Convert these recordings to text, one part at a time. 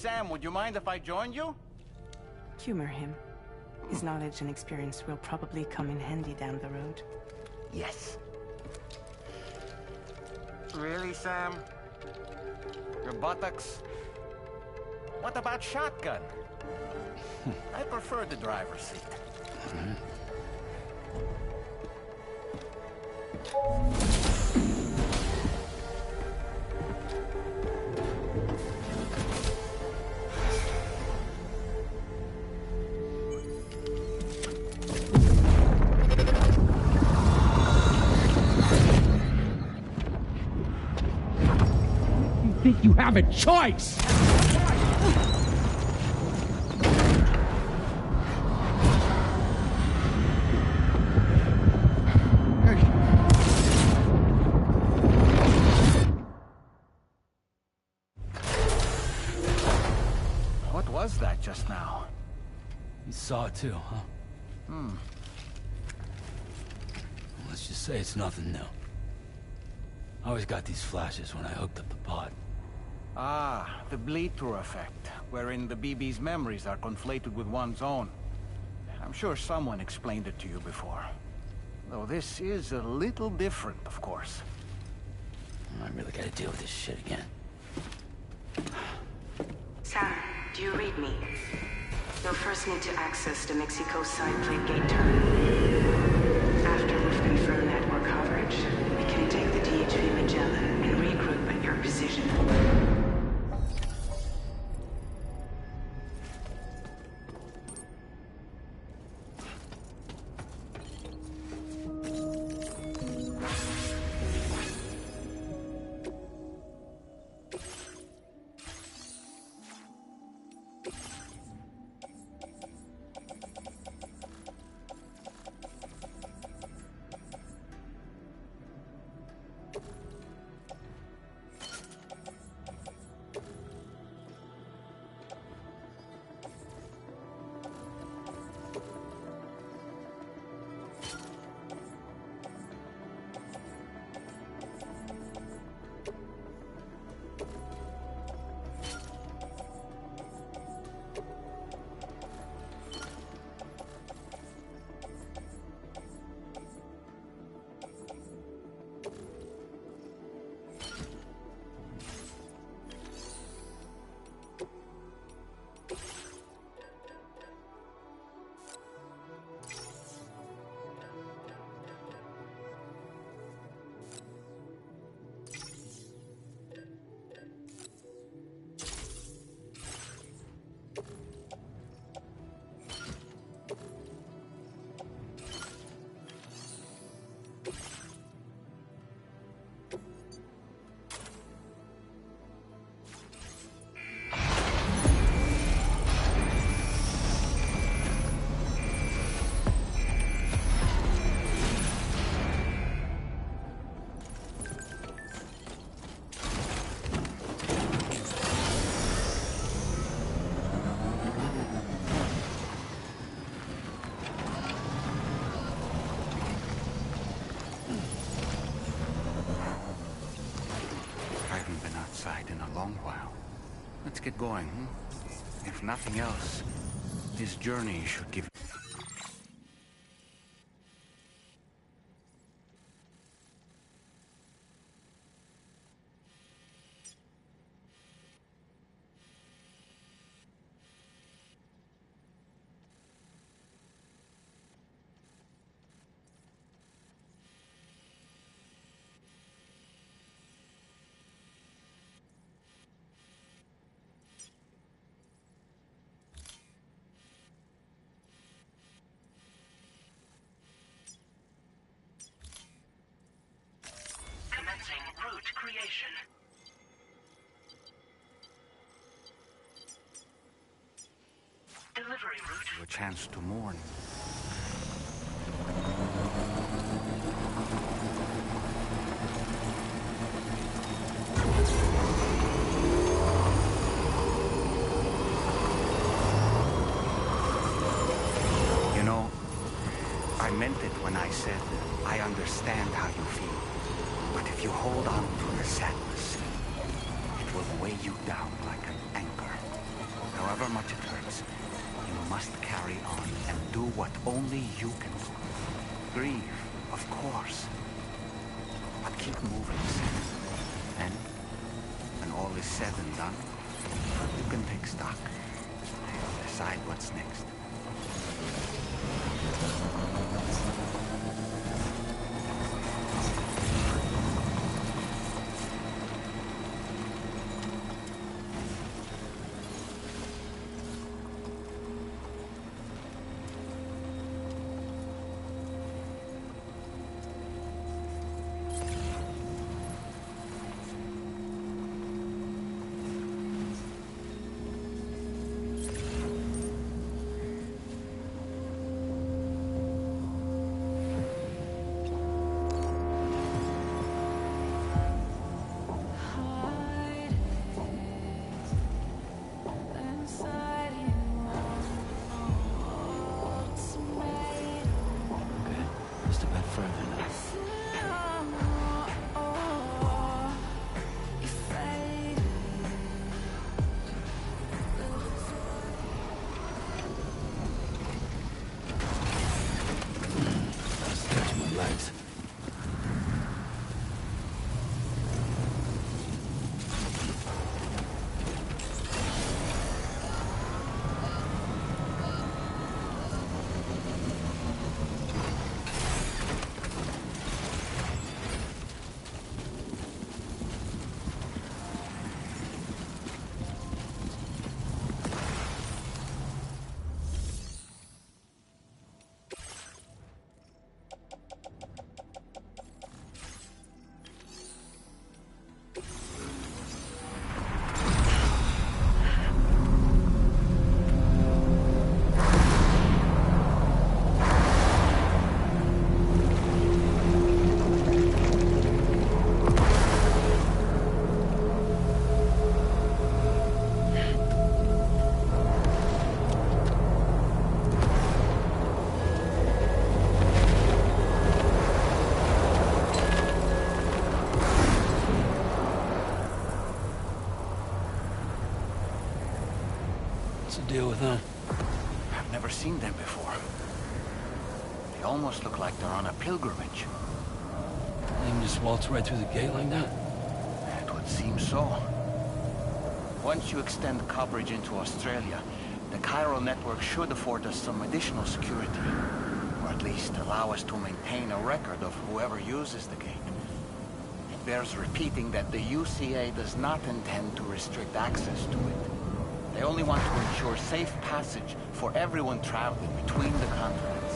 Sam, would you mind if I joined you? Humor him. His knowledge and experience will probably come in handy down the road. Yes. Really, Sam? Your buttocks? What about shotgun? I prefer the driver's seat. You think you have a choice? What was that just now? You saw it too, huh? Well, let's just say it's nothing new. I always got these flashes when I hooked up the pod. Ah, the bleed-through effect, wherein the BB's memories are conflated with one's own. I'm sure someone explained it to you before. Though this is a little different, of course. I really gotta deal with this shit again. Sam, do you read me? You'll first need to access the Mexico side plate gate terminal. After we've confirmed network coverage, we can take the DHV Magellan and regroup at your position. In a long while. Let's get going, hmm? If nothing else, this journey should give... Route creation. Delivery route. A chance to mourn. You know, I meant it when I said I understand how you feel. But if you hold on to the sadness, it will weigh you down like an anchor. however much it hurts. You must carry on and do what only you can do. Grieve, of course. But keep moving, Sam. And when all is said and done, you can take stock. Decide what's next. Deal with them. I've never seen them before. They almost look like they're on a pilgrimage. You can just waltz right through the gate like that? It would seem so. Once you extend coverage into Australia, the chiral network should afford us some additional security. Or at least allow us to maintain a record of whoever uses the gate. It bears repeating that the UCA does not intend to restrict access to it. They only want to ensure safe passage for everyone traveling between the continents.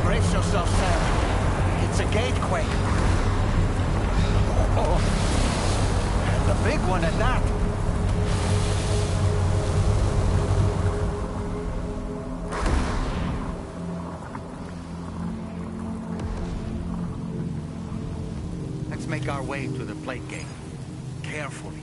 Brace yourself, Sam. It's a gatequake. Oh, and the big one at that. Make our way to the plate gate. Carefully.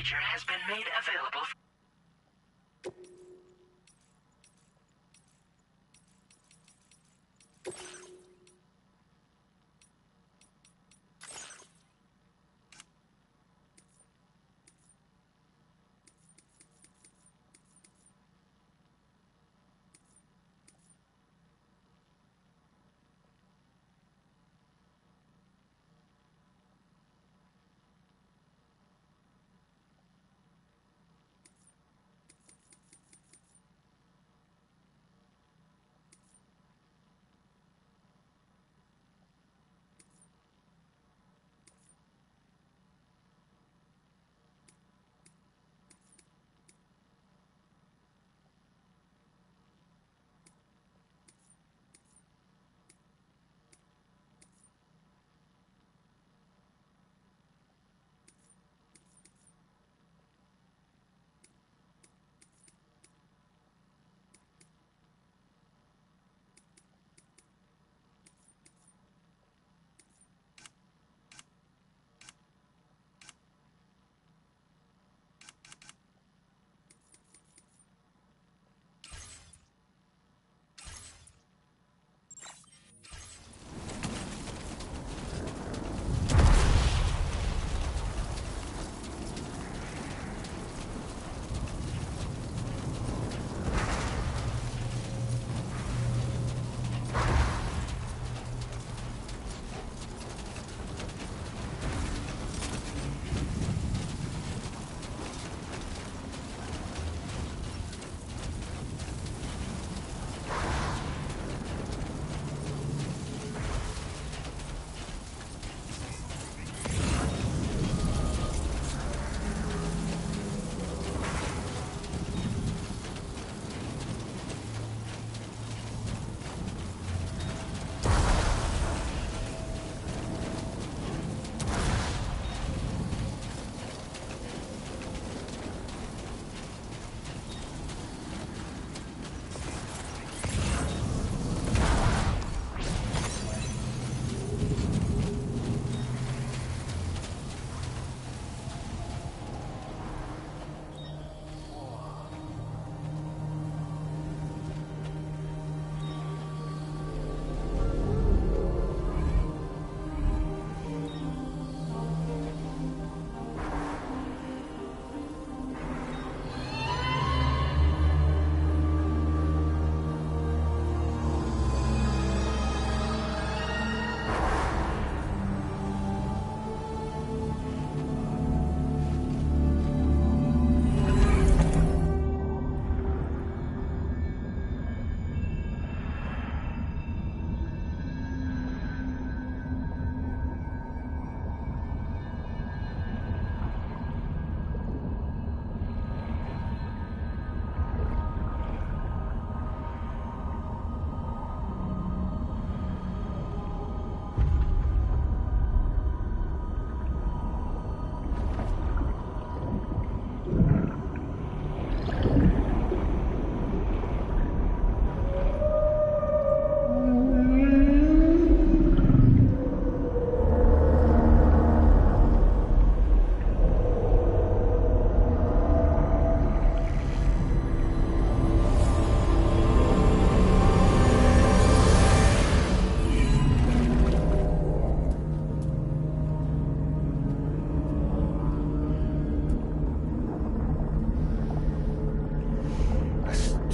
Has been made available.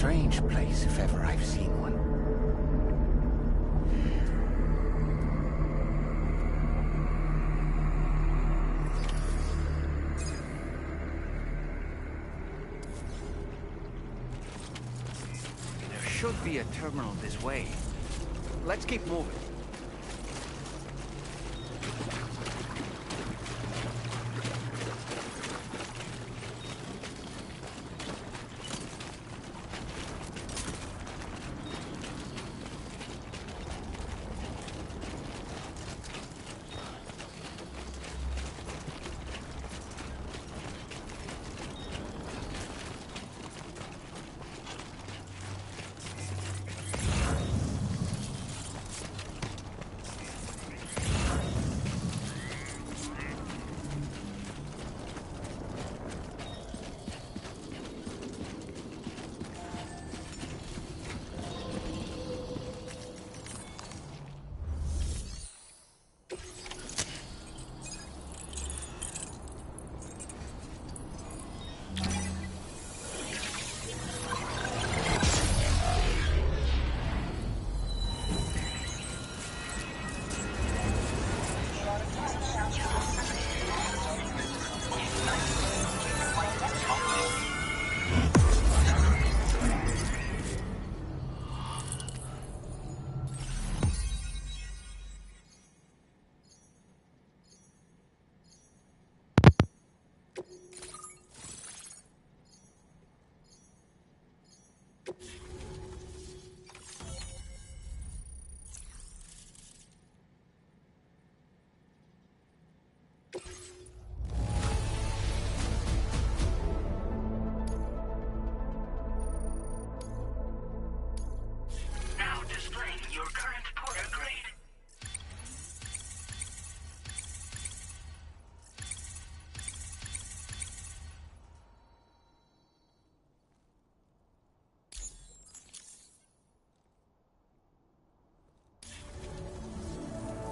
strange place if ever I've seen one. There should be a terminal this way. Let's keep moving.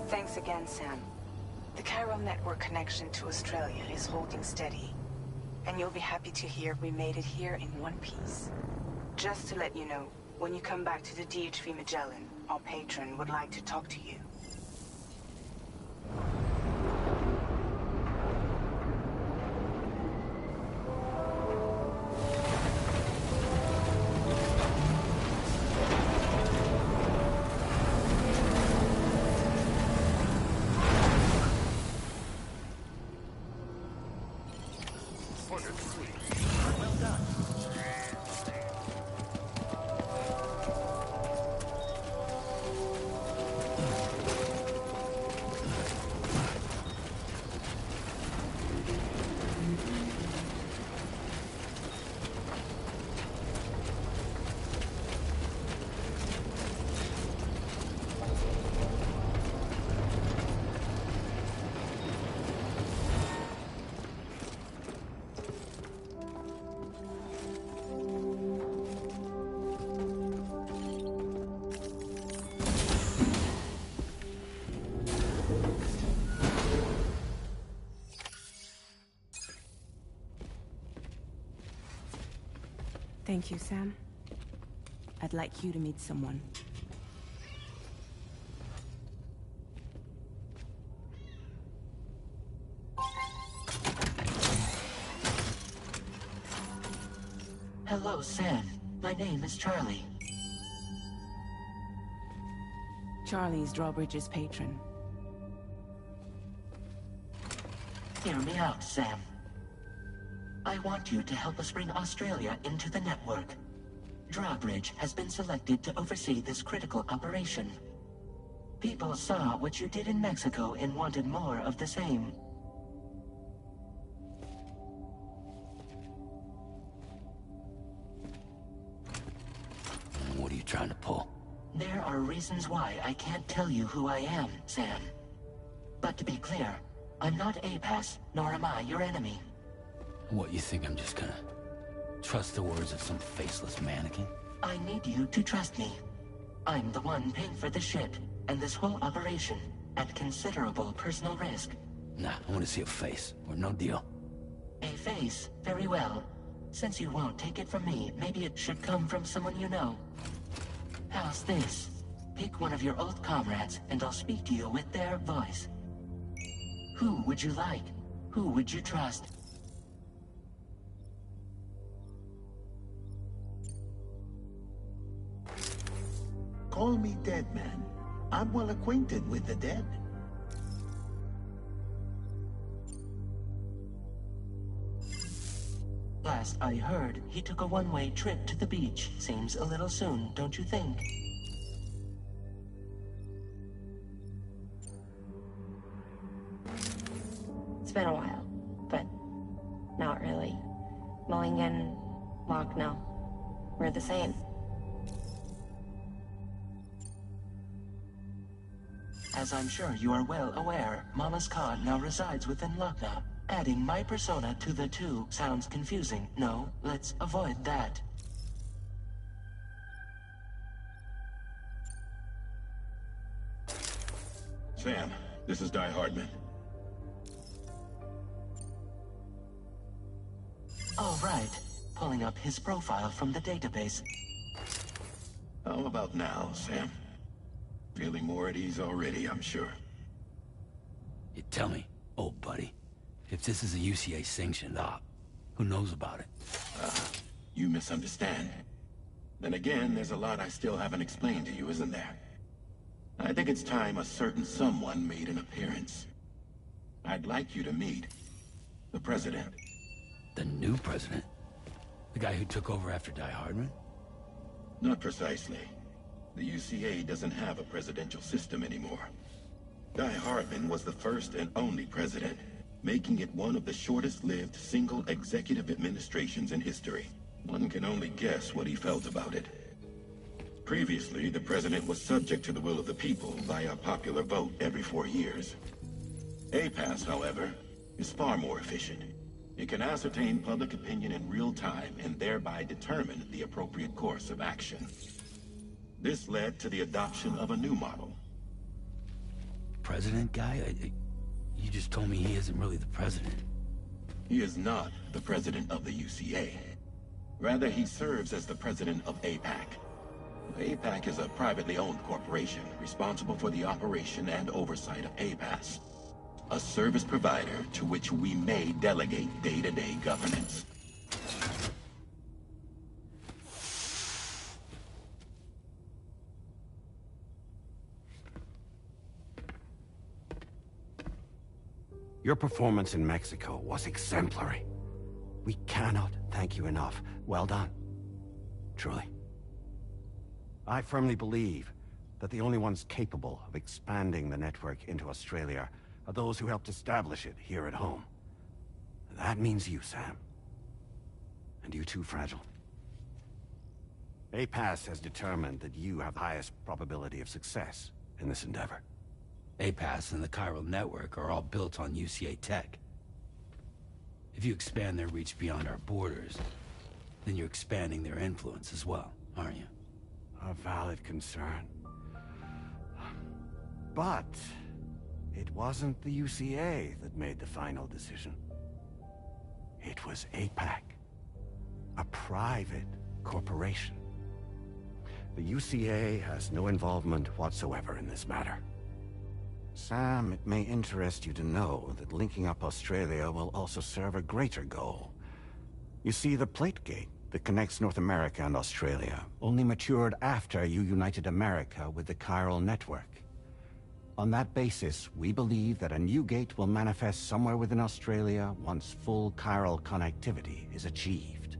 Thanks again, Sam. The Chiral network connection to Australia is holding steady. And you'll be happy to hear we made it here in one piece. Just to let you know, when you come back to the DHV Magellan, our patron would like to talk to you. Thank you, Sam. I'd like you to meet someone. Hello, Sam. My name is Charlie. Charlie's Drawbridge's patron. Hear me out, Sam. I want you to help us bring Australia into the network. Drawbridge has been selected to oversee this critical operation. People saw what you did in Mexico and wanted more of the same. What are you trying to pull? There are reasons why I can't tell you who I am, Sam. But to be clear, I'm not APAS, nor am I your enemy. What, you think I'm just gonna trust the words of some faceless mannequin? I need you to trust me. I'm the one paying for the ship and this whole operation at considerable personal risk. Nah, I want to see a face, or no deal. A face, very well. Since you won't take it from me, maybe it should come from someone you know. How's this? Pick one of your old comrades, and I'll speak to you with their voice. Who would you like? Who would you trust? Call me Dead Man. I'm well acquainted with the dead. Last I heard, he took a one-way trip to the beach. Seems a little soon, don't you think? It's been a while, but not really. Mulligan, Locke, no. We're the same. As I'm sure you are well aware, Mama's Khan now resides within Lucknow. Adding my persona to the two sounds confusing. No, let's avoid that. Sam, this is Die Hardman. All right. Pulling up his profile from the database. How about now, Sam? Feeling more at ease already, I'm sure. You tell me, old buddy, if this is a UCA sanctioned op, who knows about it? You misunderstand. Then again, there's a lot I still haven't explained to you, isn't there? I think it's time a certain someone made an appearance. I'd like you to meet the President. The new president? The guy who took over after Die Hardman? Not precisely. The UCA doesn't have a presidential system anymore. Die Hardman was the first and only president, making it one of the shortest-lived single executive administrations in history. One can only guess what he felt about it. Previously, the president was subject to the will of the people via a popular vote every 4 years. APAS, however, is far more efficient. It can ascertain public opinion in real time and thereby determine the appropriate course of action. This led to the adoption of a new model. President guy? You just told me he isn't really the president. He is not the president of the UCA. Rather, he serves as the president of APAC. APAC is a privately owned corporation responsible for the operation and oversight of APAS, a service provider to which we may delegate day-to-day governance. Your performance in Mexico was exemplary. We cannot thank you enough. Well done. Truly. I firmly believe that the only ones capable of expanding the network into Australia are those who helped establish it here at home. That means you, Sam. And you too, Fragile. APAS has determined that you have the highest probability of success in this endeavor. APAS and the chiral network are all built on UCA tech. If you expand their reach beyond our borders, then you're expanding their influence as well, aren't you? A valid concern. But it wasn't the UCA that made the final decision. It was APAC, a private corporation. The UCA has no involvement whatsoever in this matter. Sam, it may interest you to know that linking up Australia will also serve a greater goal. You see, the plate gate that connects North America and Australia only matured after you united America with the chiral network. On that basis, we believe that a new gate will manifest somewhere within Australia once full chiral connectivity is achieved.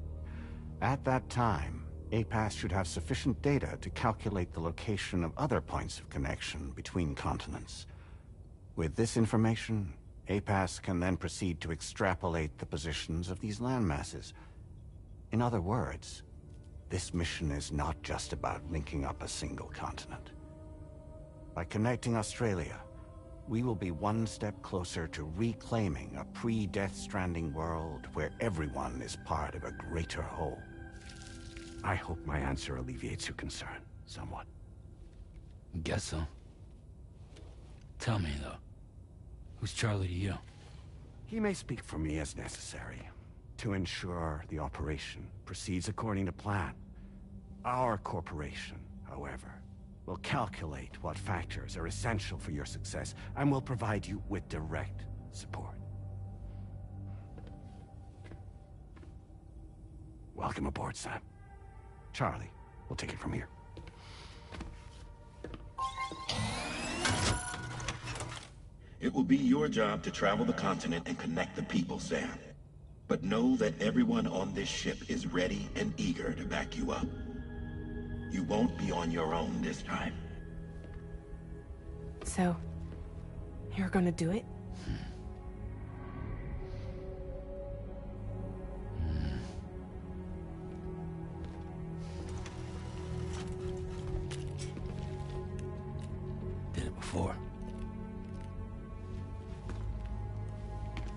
At that time, APAS should have sufficient data to calculate the location of other points of connection between continents. With this information, APAS can then proceed to extrapolate the positions of these landmasses. In other words, this mission is not just about linking up a single continent. By connecting Australia, we will be one step closer to reclaiming a pre-Death Stranding world where everyone is part of a greater whole. I hope my answer alleviates your concern somewhat. Guess so. Tell me, though, who's Charlie to you? He may speak for me as necessary. to ensure the operation proceeds according to plan. Our corporation, however, will calculate what factors are essential for your success and will provide you with direct support. Welcome aboard, Sam. Charlie, we'll take it from here. It will be your job to travel the continent and connect the people, Sam. But know that everyone on this ship is ready and eager to back you up. You won't be on your own this time. So, you're gonna do it? Did it before.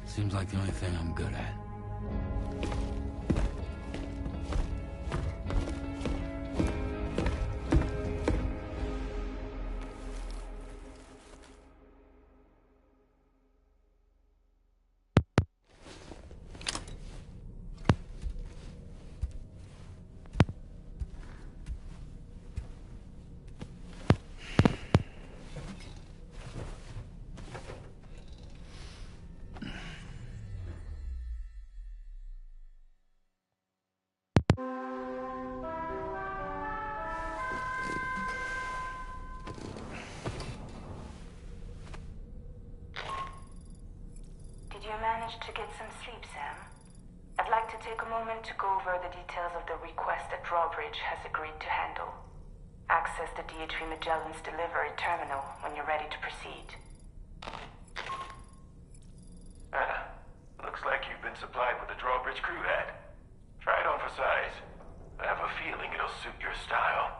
Seems like the only thing I'm good at. Did you manage to get some sleep, Sam? I'd like to take a moment to go over the details of the request that Drawbridge has agreed to handle. Access the DHV Magellan's delivery terminal when you're ready to proceed. Looks like you've been supplied with a Drawbridge crew hat. Try it on for size. I have a feeling it'll suit your style.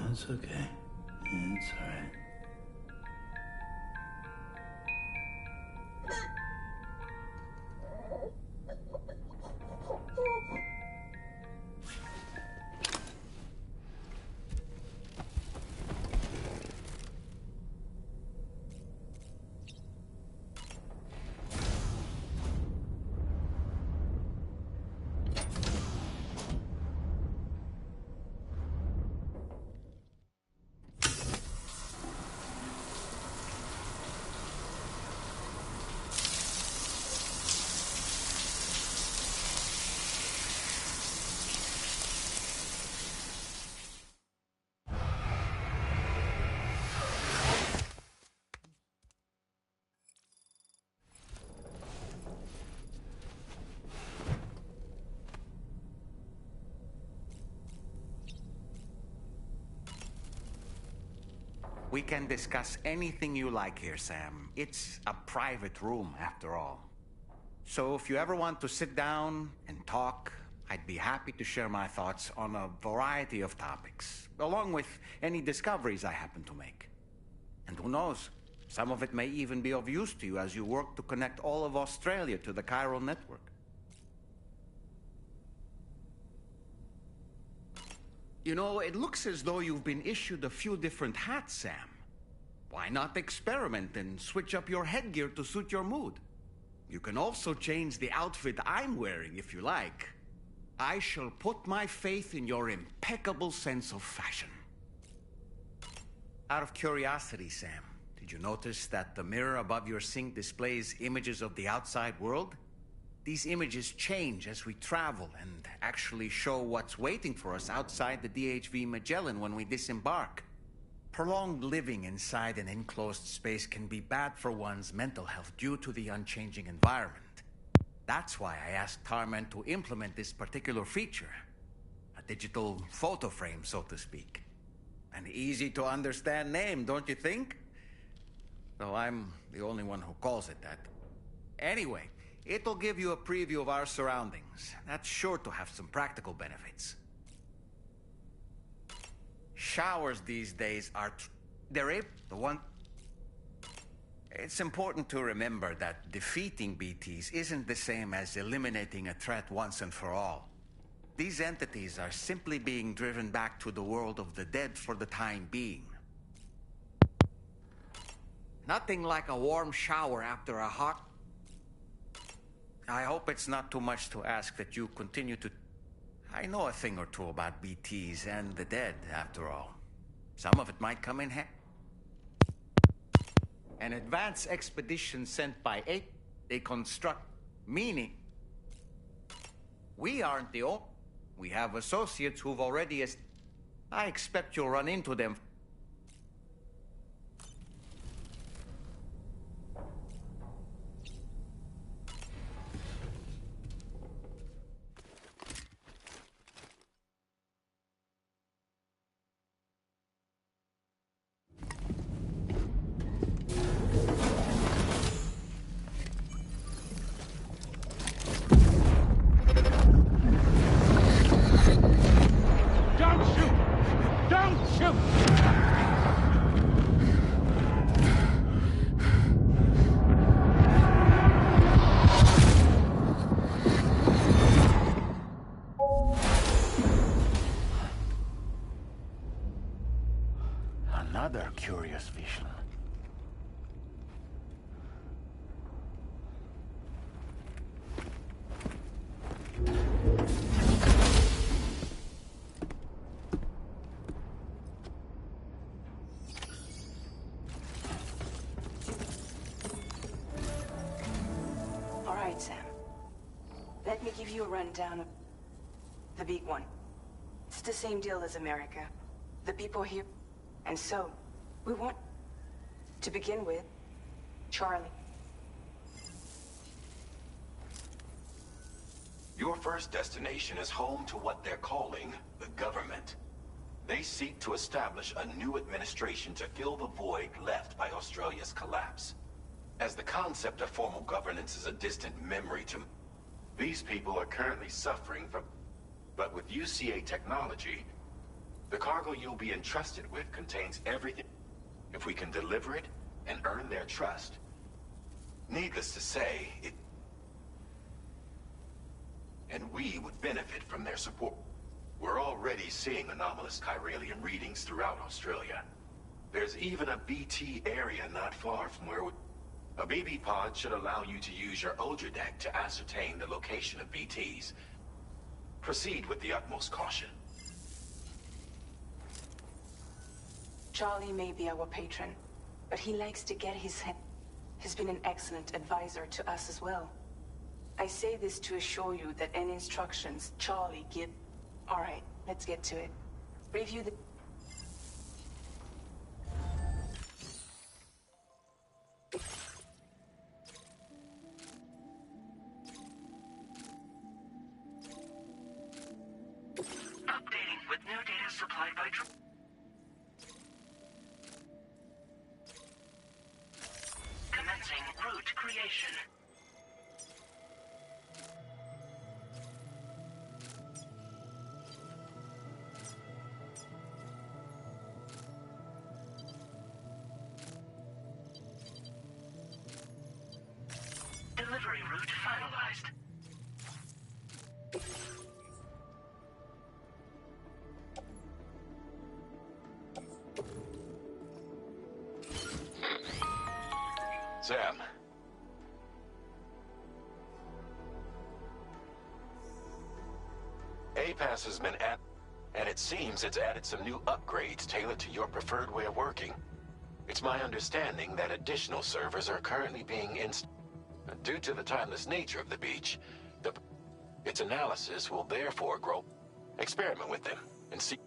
It's okay. It's alright. We can discuss anything you like here, Sam. It's a private room, after all. So if you ever want to sit down and talk, I'd be happy to share my thoughts on a variety of topics, along with any discoveries I happen to make. And who knows, some of it may even be of use to you as you work to connect all of Australia to the chiral network. You know, it looks as though you've been issued a few different hats, Sam. Why not experiment and switch up your headgear to suit your mood? You can also change the outfit I'm wearing if you like. I shall put my faith in your impeccable sense of fashion. Out of curiosity, Sam, did you notice that the mirror above your sink displays images of the outside world? These images change as we travel and actually show what's waiting for us outside the DHV Magellan when we disembark. Prolonged living inside an enclosed space can be bad for one's mental health due to the unchanging environment. That's why I asked Tarman to implement this particular feature. A digital photo frame, so to speak. An easy to understand name, don't you think? Though I'm the only one who calls it that. Anyway, it'll give you a preview of our surroundings. That's sure to have some practical benefits. Showers these days are the one. It's important to remember that defeating BTs isn't the same as eliminating a threat once and for all. These entities are simply being driven back to the world of the dead for the time being. Nothing like a warm shower after a hot... I hope it's not too much to ask that you continue to... I know a thing or two about BTs and the dead, after all. Some of it might come in handy. An advance expedition sent by they construct, meaning we aren't the only. We have associates who've already... I expect you'll run into them. Another curious vision. All right, Sam. Let me give you a rundown of the big one. It's the same deal as America. The people here. And so, we want, to begin with, Charlie. Your first destination is home to what they're calling the government. They seek to establish a new administration to fill the void left by Australia's collapse. As the concept of formal governance is a distant memory to... These people are currently suffering from... But with UCA technology, the cargo you'll be entrusted with contains everything. If we can deliver it and earn their trust, needless to say, it... And we would benefit from their support. We're already seeing anomalous chiralian readings throughout Australia. There's even a BT area not far from where we... A BB pod should allow you to use your Ultra deck to ascertain the location of BTs. Proceed with the utmost caution. Charlie may be our patron, but he likes to get his head. He's been an excellent advisor to us as well. I say this to assure you that any instructions Charlie give... All right, let's get to it. Review the... Updating with new data supplied by... Pass has been and it seems it's added some new upgrades tailored to your preferred way of working. It's my understanding that additional servers are currently being installed. Due to the timeless nature of the beach, its analysis will therefore grow. Experiment with them and see.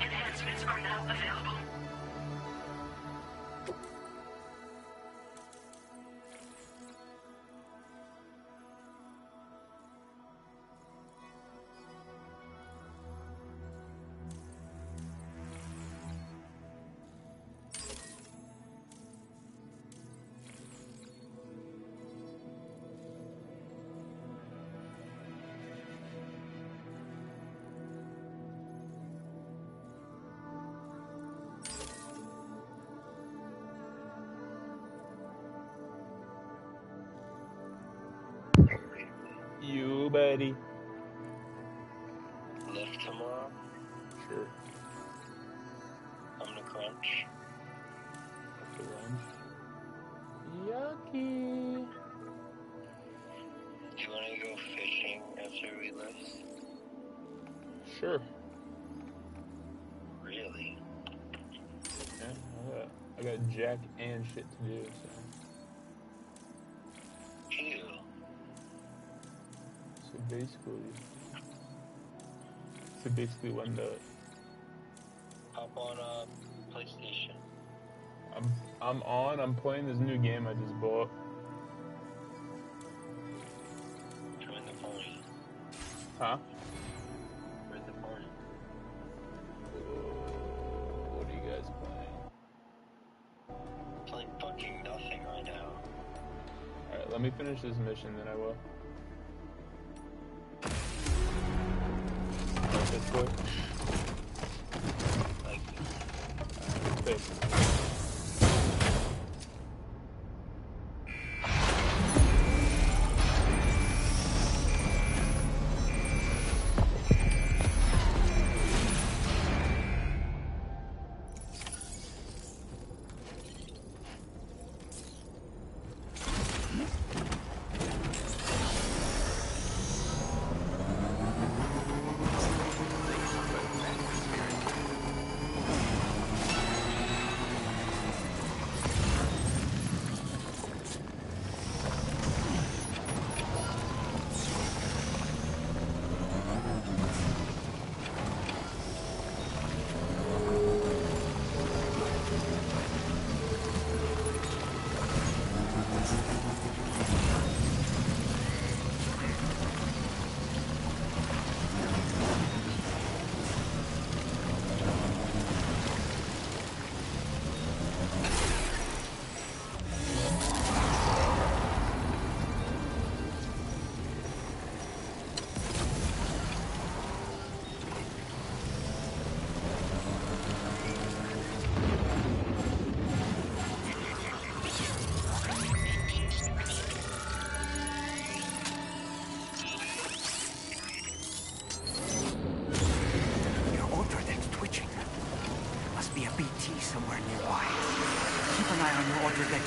Enhancements are now available. You, buddy. Lift tomorrow? Sure. I'm gonna crunch. After lunch. Yucky. Do you wanna go fishing after we lift? Sure. Really? Yeah, I got jack and shit to do, so. Ew. So basically when the Hop on PlayStation. I'm playing this new game I just bought. Join the party. Huh? Join the party. What are you guys playing? Playing fucking nothing right now. Alright, let me finish this mission, then I will. This way. Like, this.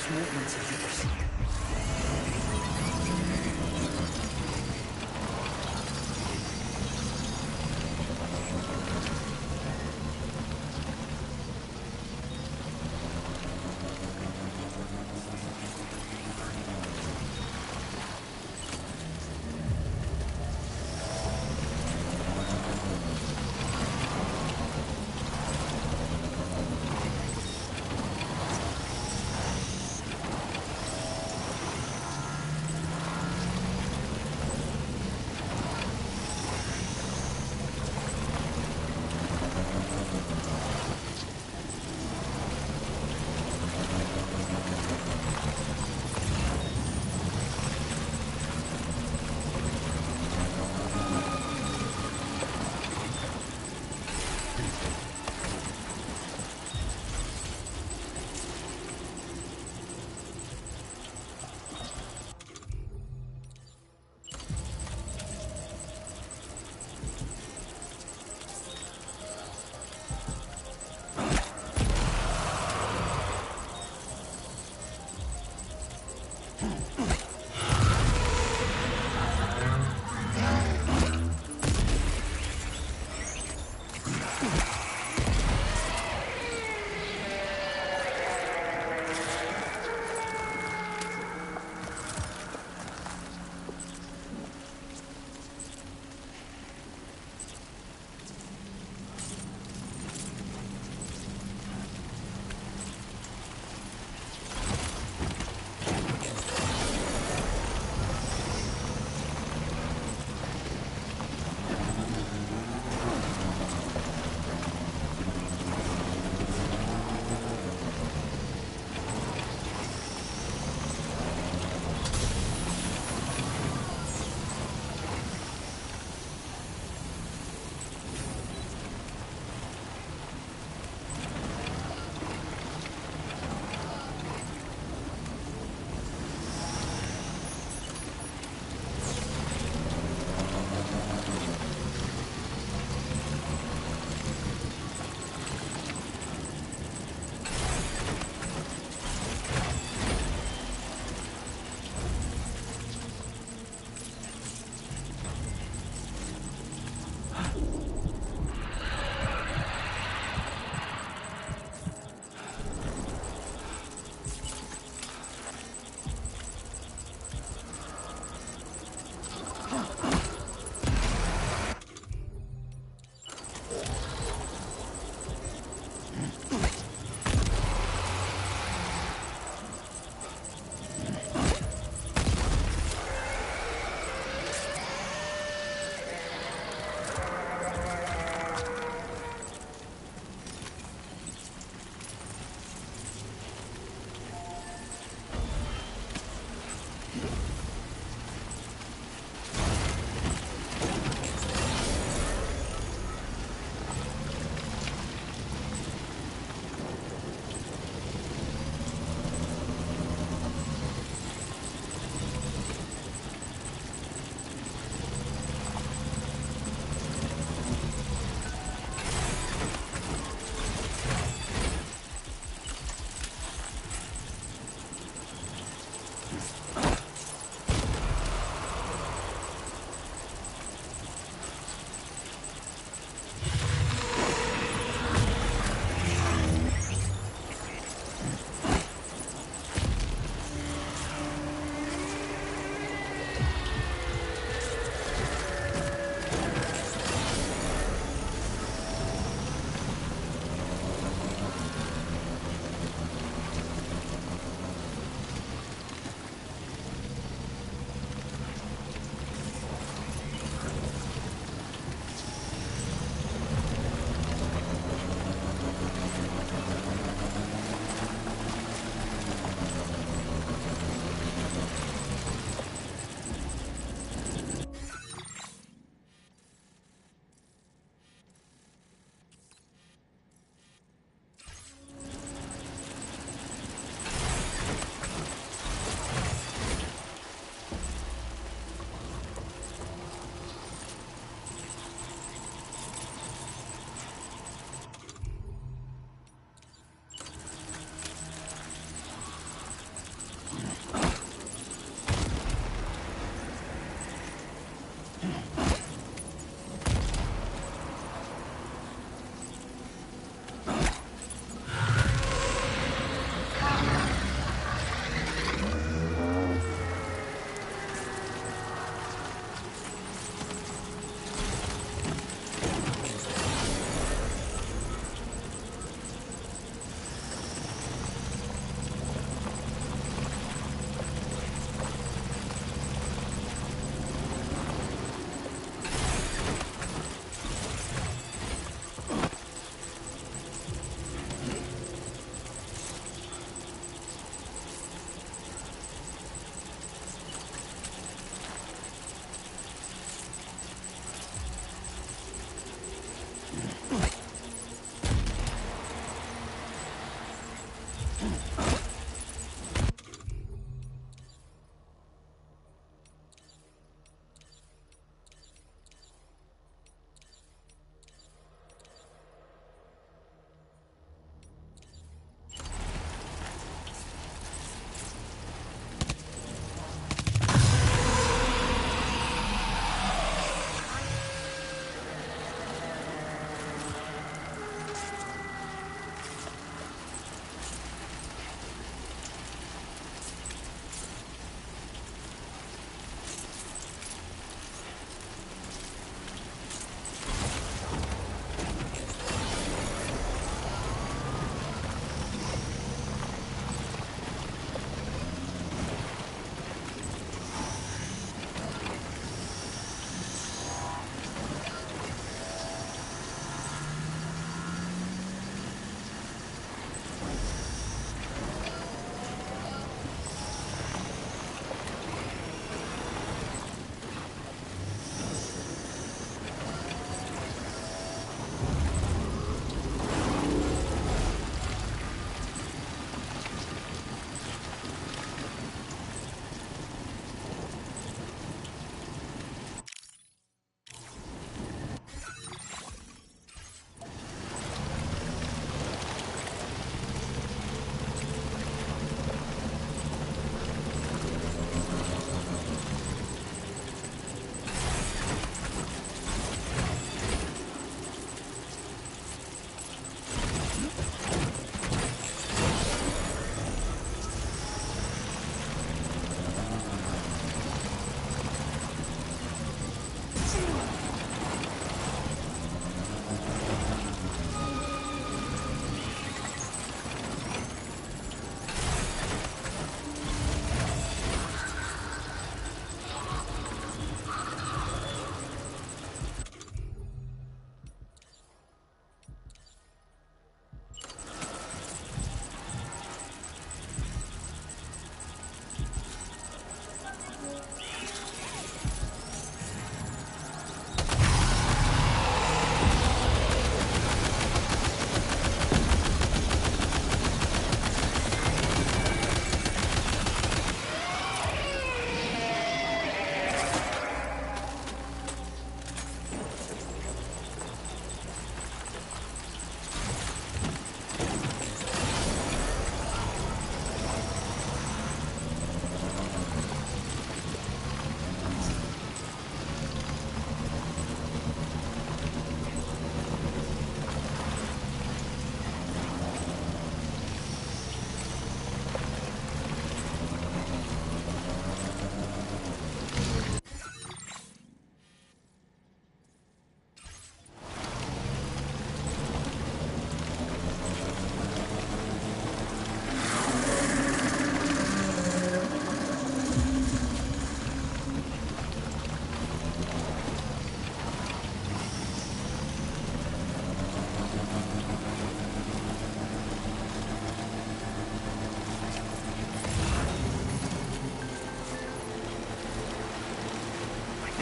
those movements of yours.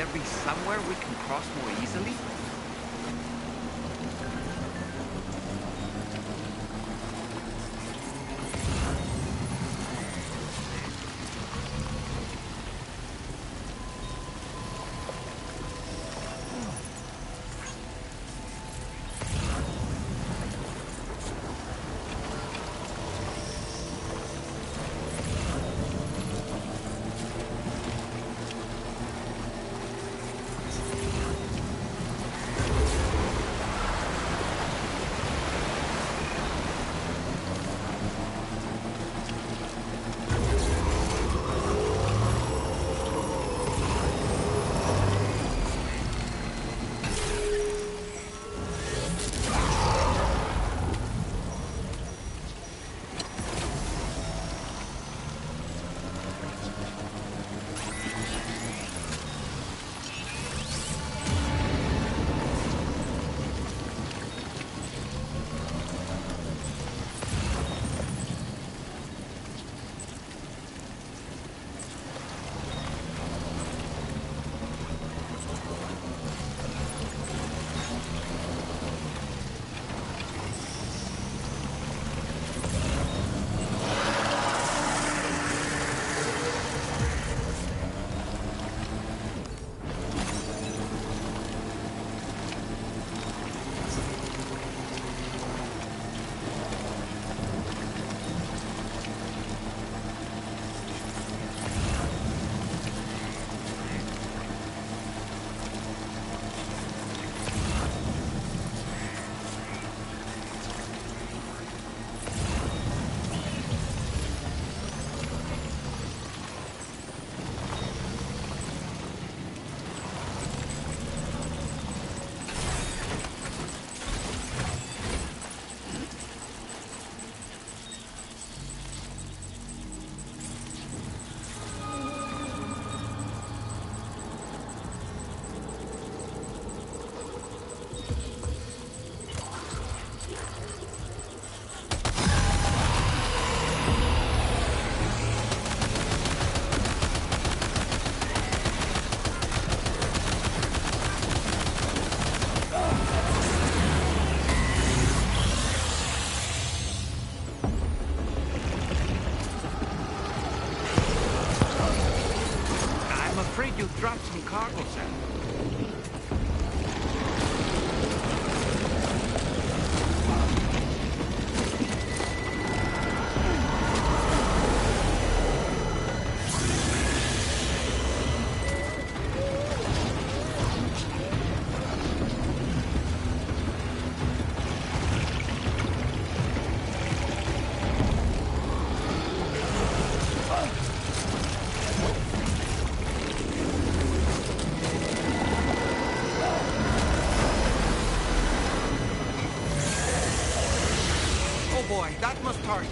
there be somewhere we can cross more easily? cargo, Sam. Boy, that must hurt.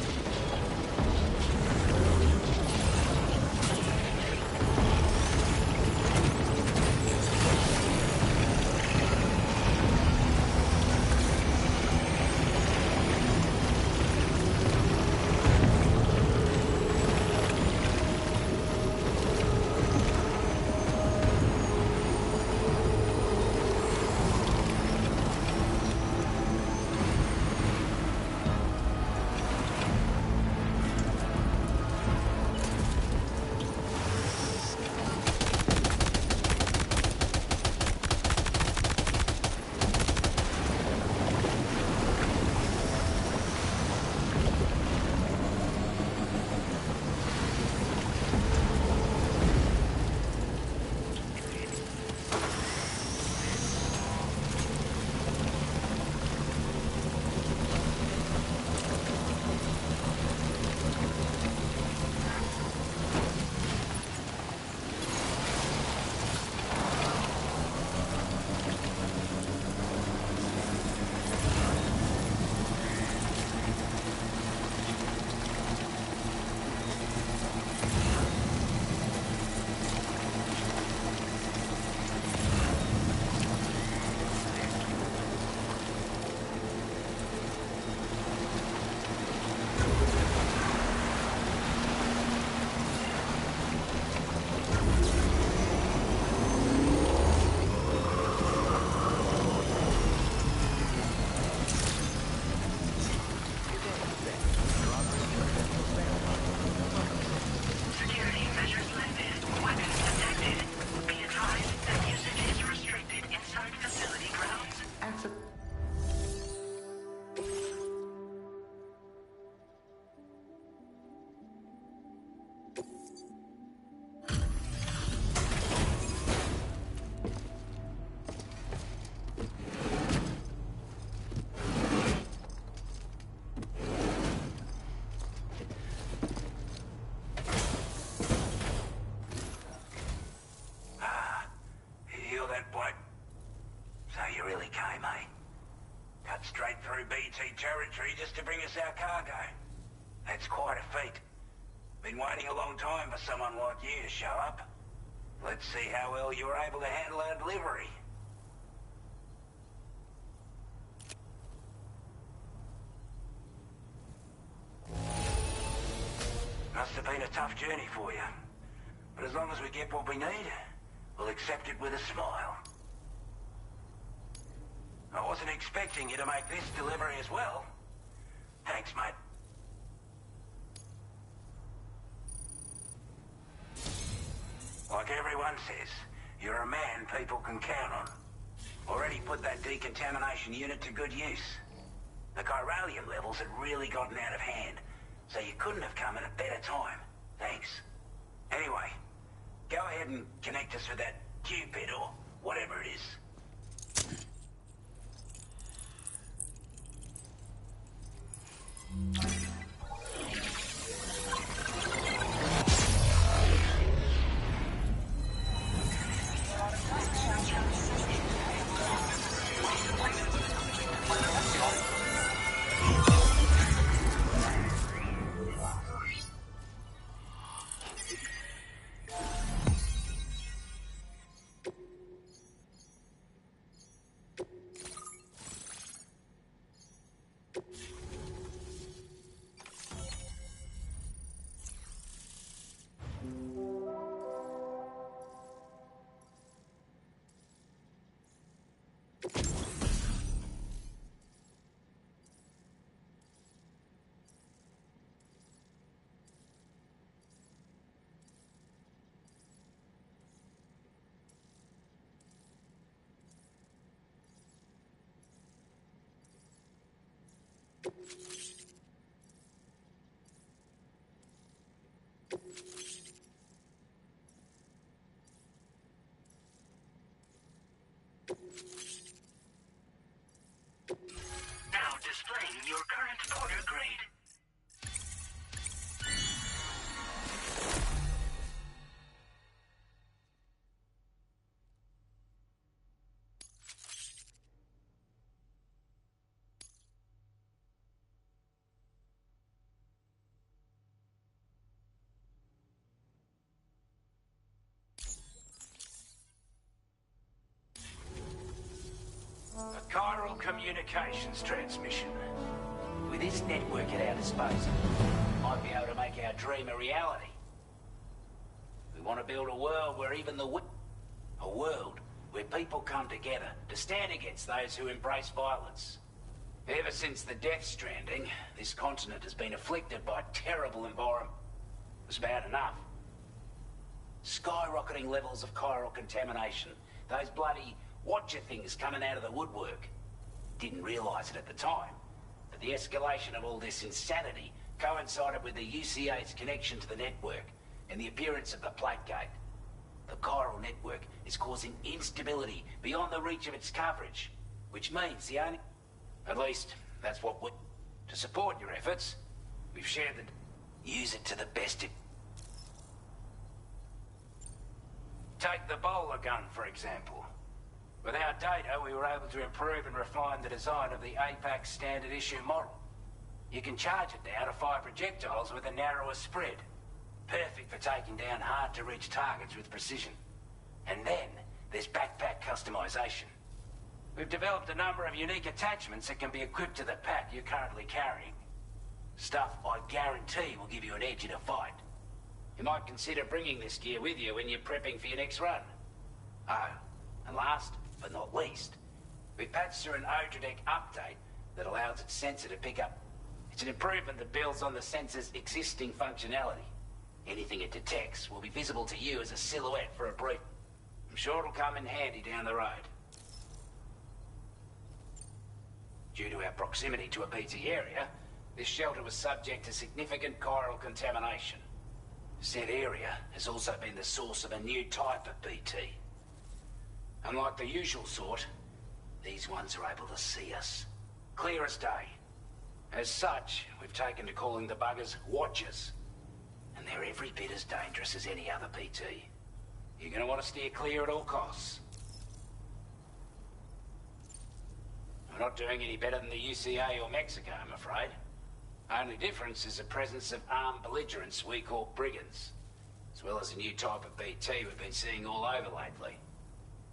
Territory just to bring us our cargo. That's quite a feat. Been waiting a long time for someone like you to show up. Let's see how well you were able to handle our delivery. Must have been a tough journey for you. But as long as we get what we need, we'll accept it with a smile. I wasn't expecting you to make this delivery as well. Thanks, mate. Like everyone says, you're a man people can count on. Already put that decontamination unit to good use. The chiralium levels had really gotten out of hand, so you couldn't have come at a better time. Thanks. Anyway, go ahead and connect us with that Cupid or whatever it is. A chiral communications transmission. With this network at our disposal, might be able to make our dream a reality. We want to build a world where even the a world where people come together to stand against those who embrace violence. Ever since the Death Stranding, this continent has been afflicted by terrible environment. It's bad enough. Skyrocketing levels of chiral contamination. Those bloody watcher things coming out of the woodwork. Didn't realise it at the time, but the escalation of all this insanity coincided with the UCA's connection to the network and the appearance of the Plague Gate. The chiral network is causing instability beyond the reach of its coverage, which means the only... At least, that's what we... To support your efforts, we've shared the... Use it to the best it... Take the bowler gun, for example. With our data, we were able to improve and refine the design of the APAC standard issue model. You can charge it now to fire projectiles with a narrower spread. Perfect for taking down hard-to-reach targets with precision. And then, there's backpack customization. We've developed a number of unique attachments that can be equipped to the pack you're currently carrying. Stuff I guarantee will give you an edge in a fight. You might consider bringing this gear with you when you're prepping for your next run. Oh, and last but not least, we've patched through an Odradek update that allows its sensor to pick up. It's an improvement that builds on the sensor's existing functionality. Anything it detects will be visible to you as a silhouette for a brief. I'm sure it'll come in handy down the road. Due to our proximity to a BT area, this shelter was subject to significant chiral contamination. Said area has also been the source of a new type of BT. Unlike the usual sort, these ones are able to see us. Clear as day. As such, we've taken to calling the buggers Watchers. And they're every bit as dangerous as any other BT. You're gonna want to steer clear at all costs. We're not doing any better than the UCA or Mexico, I'm afraid. Only difference is the presence of armed belligerents we call brigands, as well as a new type of BT we've been seeing all over lately.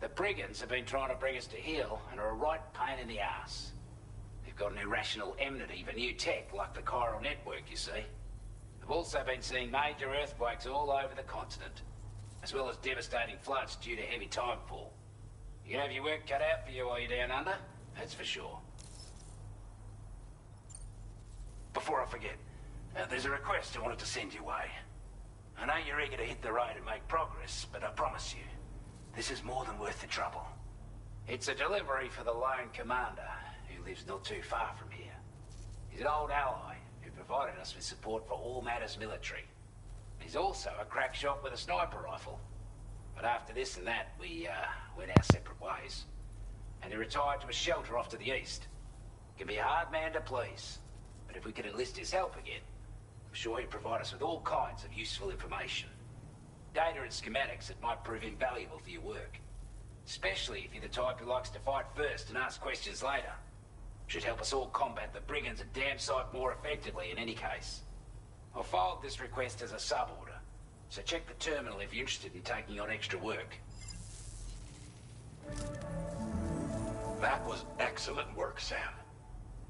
The brigands have been trying to bring us to heel and are a right pain in the ass. They've got an irrational enmity for new tech like the chiral network, you see. We've also been seeing major earthquakes all over the continent, as well as devastating floods due to heavy timefall. You can have your work cut out for you while you're down under, that's for sure. Before I forget, there's a request I wanted to send your way. I know you're eager to hit the road and make progress, but I promise you, this is more than worth the trouble. It's a delivery for the lone commander, who lives not too far from here. He's an old ally who provided us with support for all matters military. He's also a crack shot with a sniper rifle. But after this and that, we went our separate ways. And he retired to a shelter off to the east. Can be a hard man to please. But if we could enlist his help again, I'm sure he'd provide us with all kinds of useful information. Data and schematics that might prove invaluable for your work. Especially if you're the type who likes to fight first and ask questions later. Should help us all combat the brigands a damn sight more effectively in any case. I'll forward this request as a sub-order, so check the terminal if you're interested in taking on extra work. That was excellent work, Sam.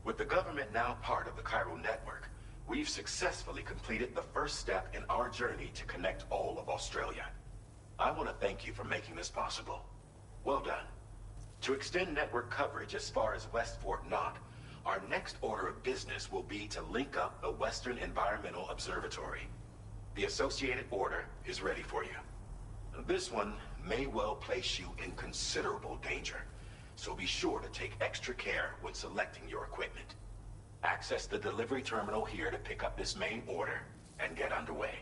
With the government now part of the chiral network, we've successfully completed the first step in our journey to connect all of Australia. I want to thank you for making this possible. Well done. To extend network coverage as far as West Fort Knott, our next order of business will be to link up the Western Environmental Observatory. The associated order is ready for you. This one may well place you in considerable danger, so be sure to take extra care when selecting your equipment. Access the delivery terminal here to pick up this main order and get underway.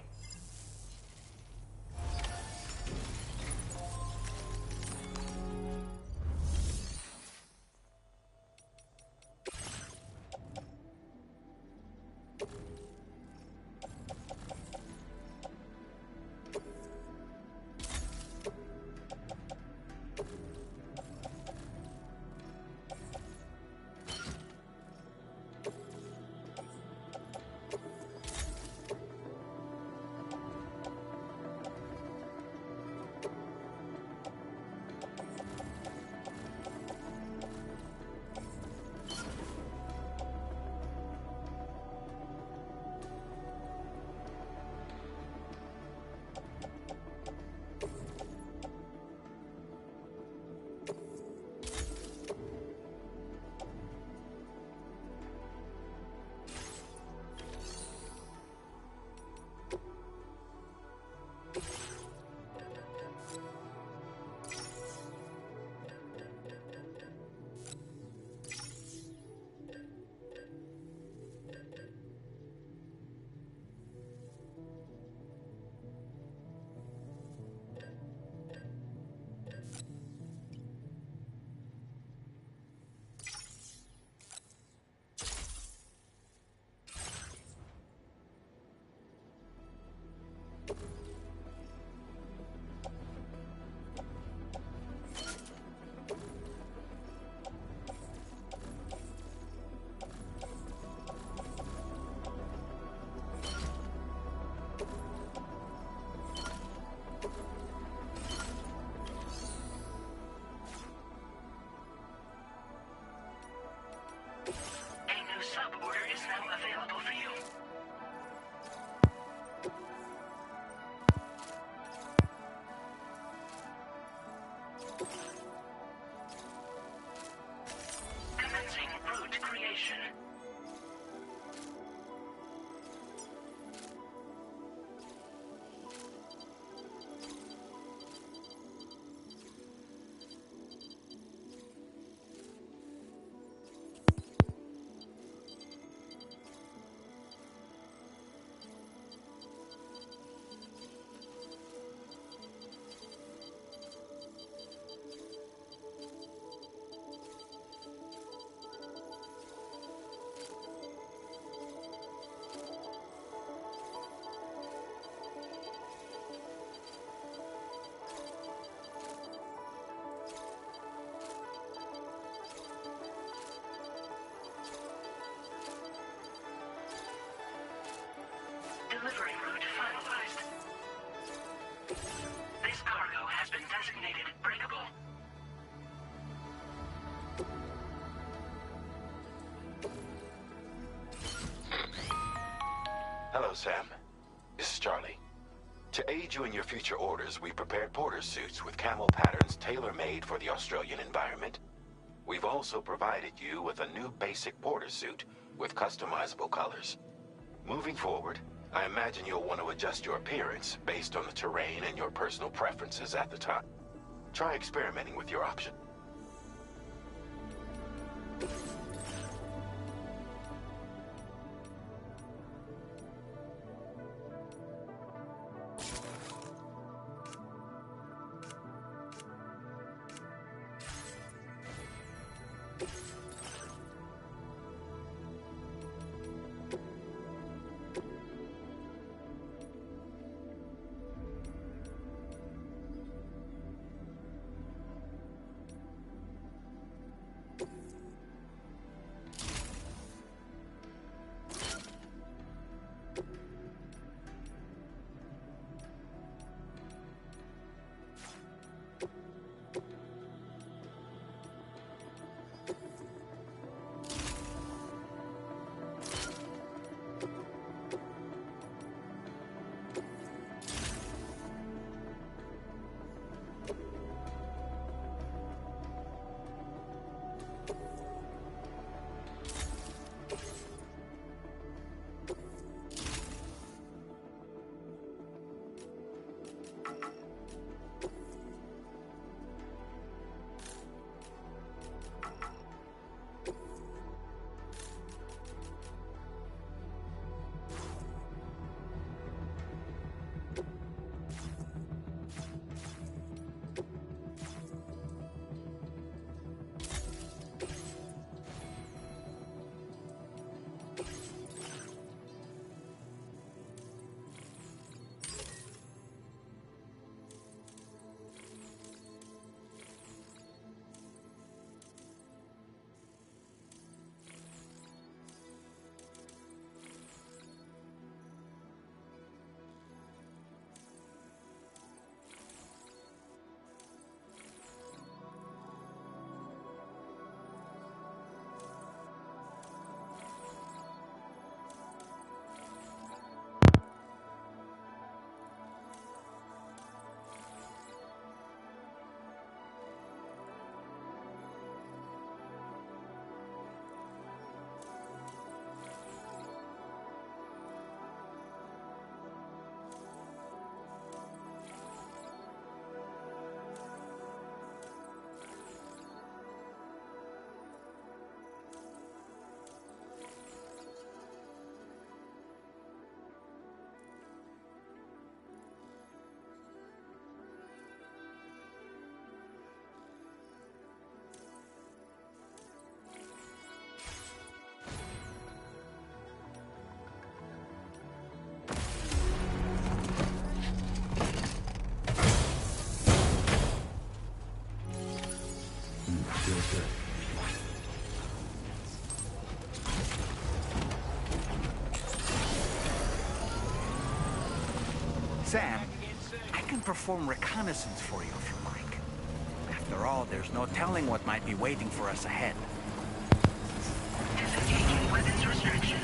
Sam. This is Charlie. To aid you in your future orders, we prepared porter suits with camel patterns tailor-made for the Australian environment. We've also provided you with a new basic porter suit with customizable colors. Moving forward, I imagine you'll want to adjust your appearance based on the terrain and your personal preferences at the time. Try experimenting with your option. Sam, I can perform reconnaissance for you if you like. After all, there's no telling what might be waiting for us ahead. Disengaging weapons restrictions.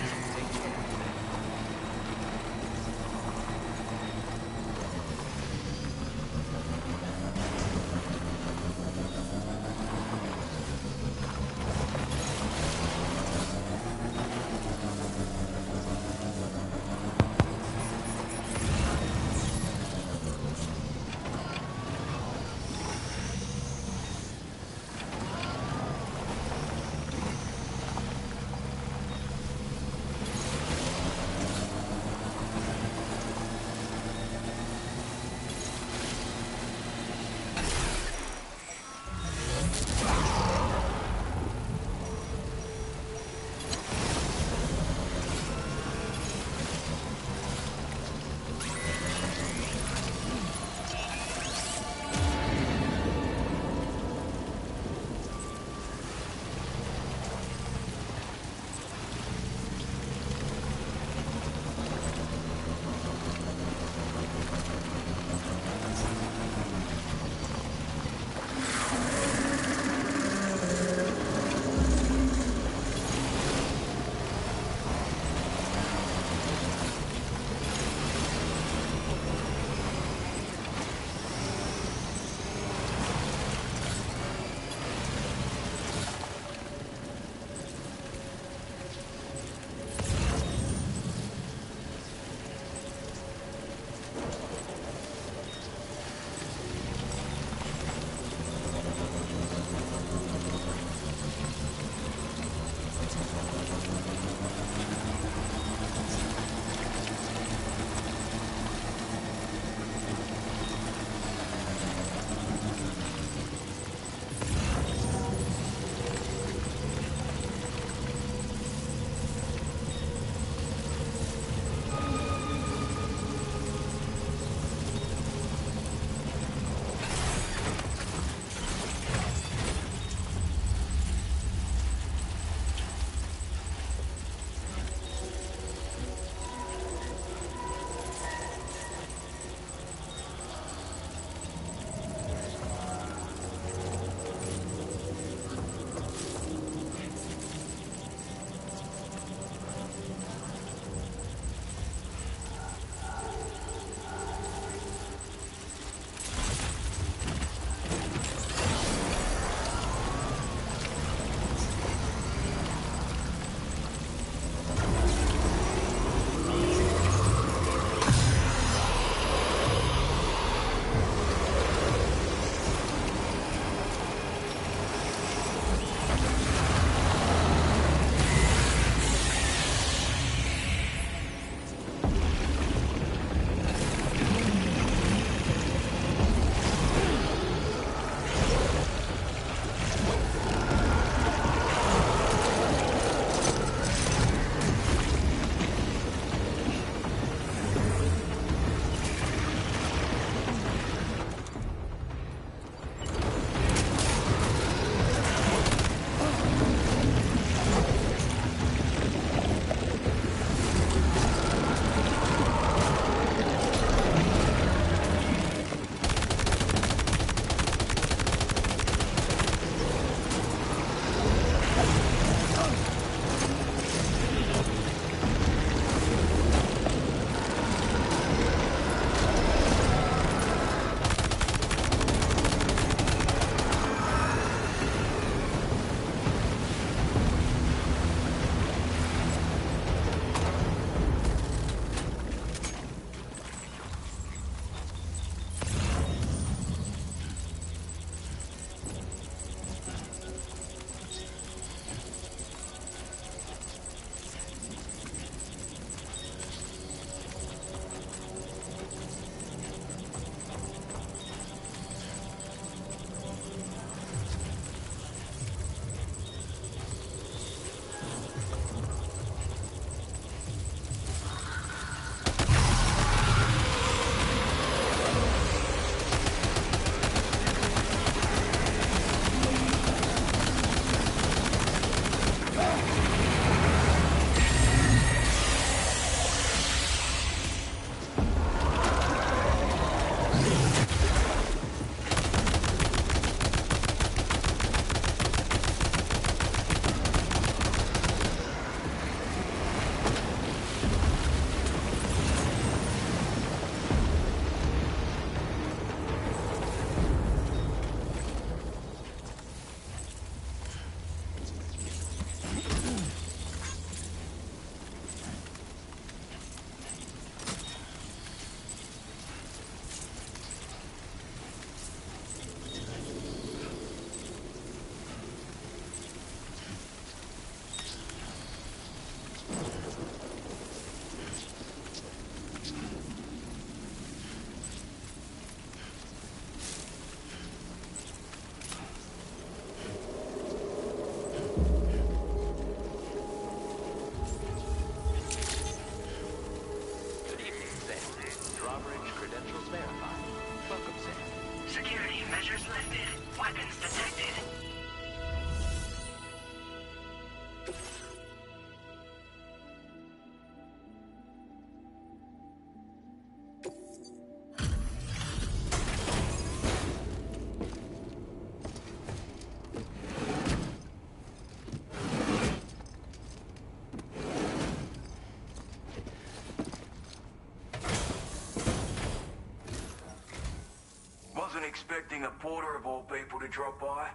expecting a porter of all people to drop by.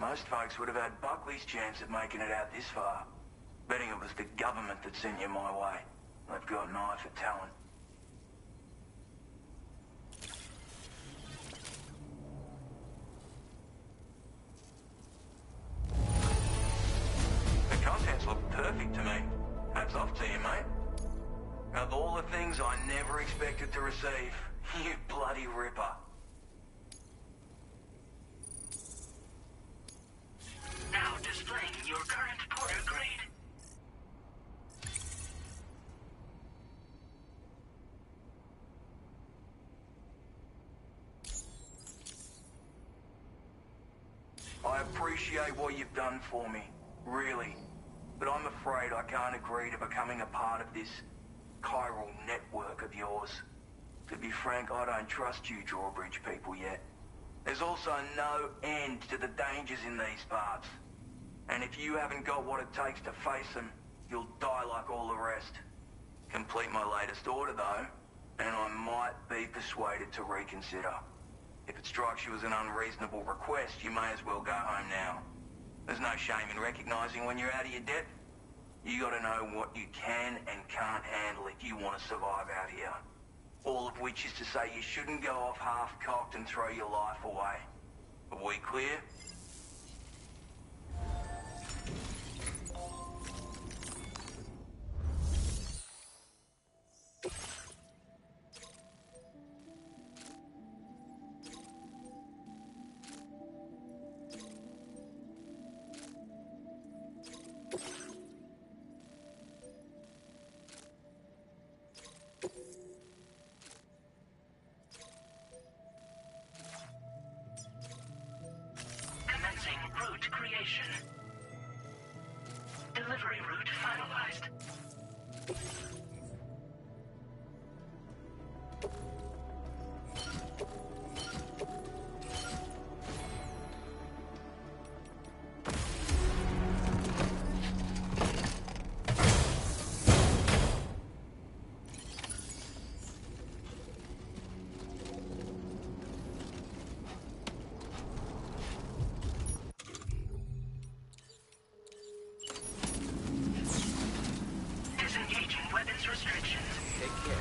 Most folks would have had Buckley's chance of making it out this far. Betting it was the government that sent you my way. They've got an eye for talent. The contents look perfect to me. Hats off to you, mate. Of all the things I never expected to receive, you bloody ripper. Now displaying your current porter grade. I appreciate what you've done for me, really. But I'm afraid I can't agree to becoming a part of this chiral network of yours. To be frank, I don't trust you drawbridge people yet. There's also no end to the dangers in these parts. And if you haven't got what it takes to face them, you'll die like all the rest. Complete my latest order, though, and I might be persuaded to reconsider. If it strikes you as an unreasonable request, you may as well go home now. There's no shame in recognizing when you're out of your depth. You gotta know what you can and can't handle if you want to survive out here. All of which is to say you shouldn't go off half-cocked and throw your life away. Are we clear? Commencing route creation. Delivery route finalized. Disengaging weapons restrictions. Take care.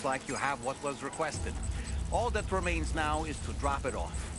looks like you have what was requested. All that remains now is to drop it off.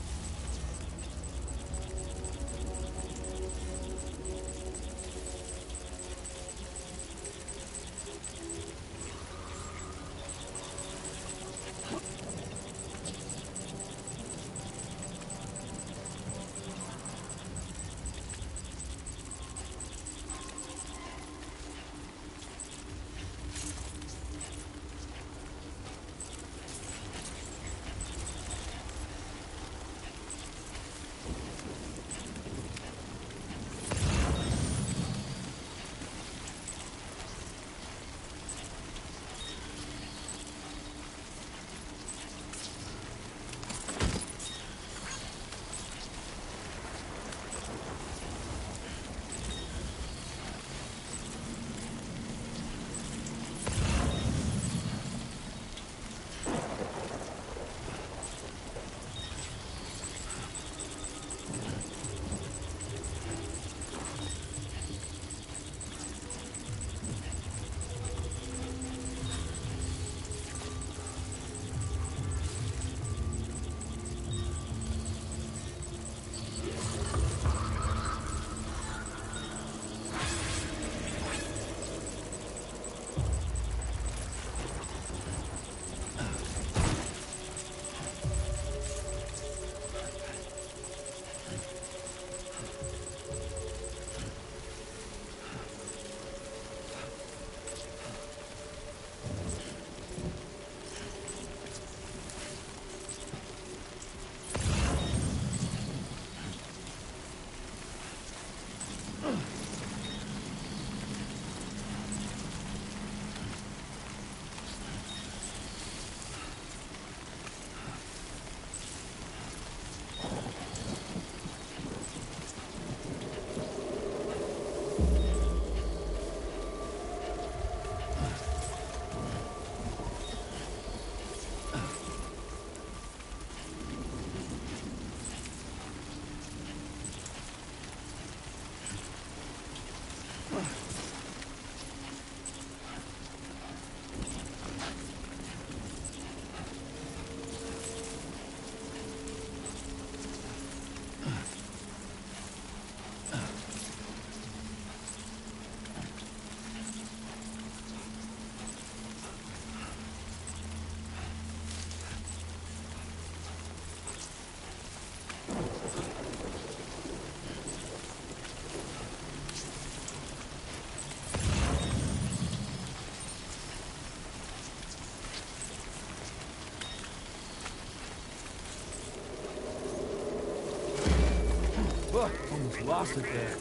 Oh, almost lost it there.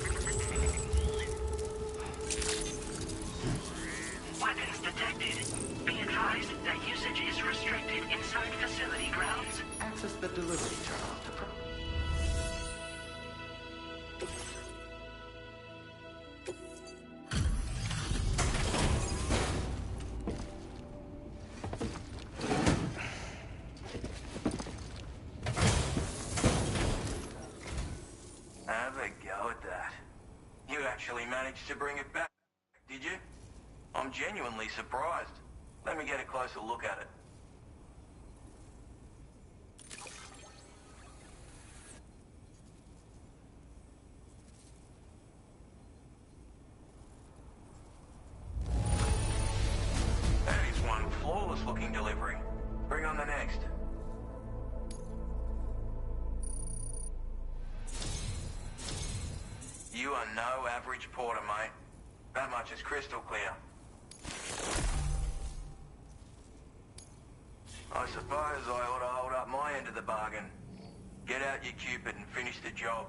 Weapons detected. Be advised that usage is restricted inside facility grounds. Access the delivery terminal to Have a go at that. You actually managed to bring it back, did you? I'm genuinely surprised. Let me get a closer look at it. That is one flawless looking delivery. Bring on the next. You are no average porter, mate. That much is crystal clear. I suppose I ought to hold up my end of the bargain. Get out your Cupid and finish the job.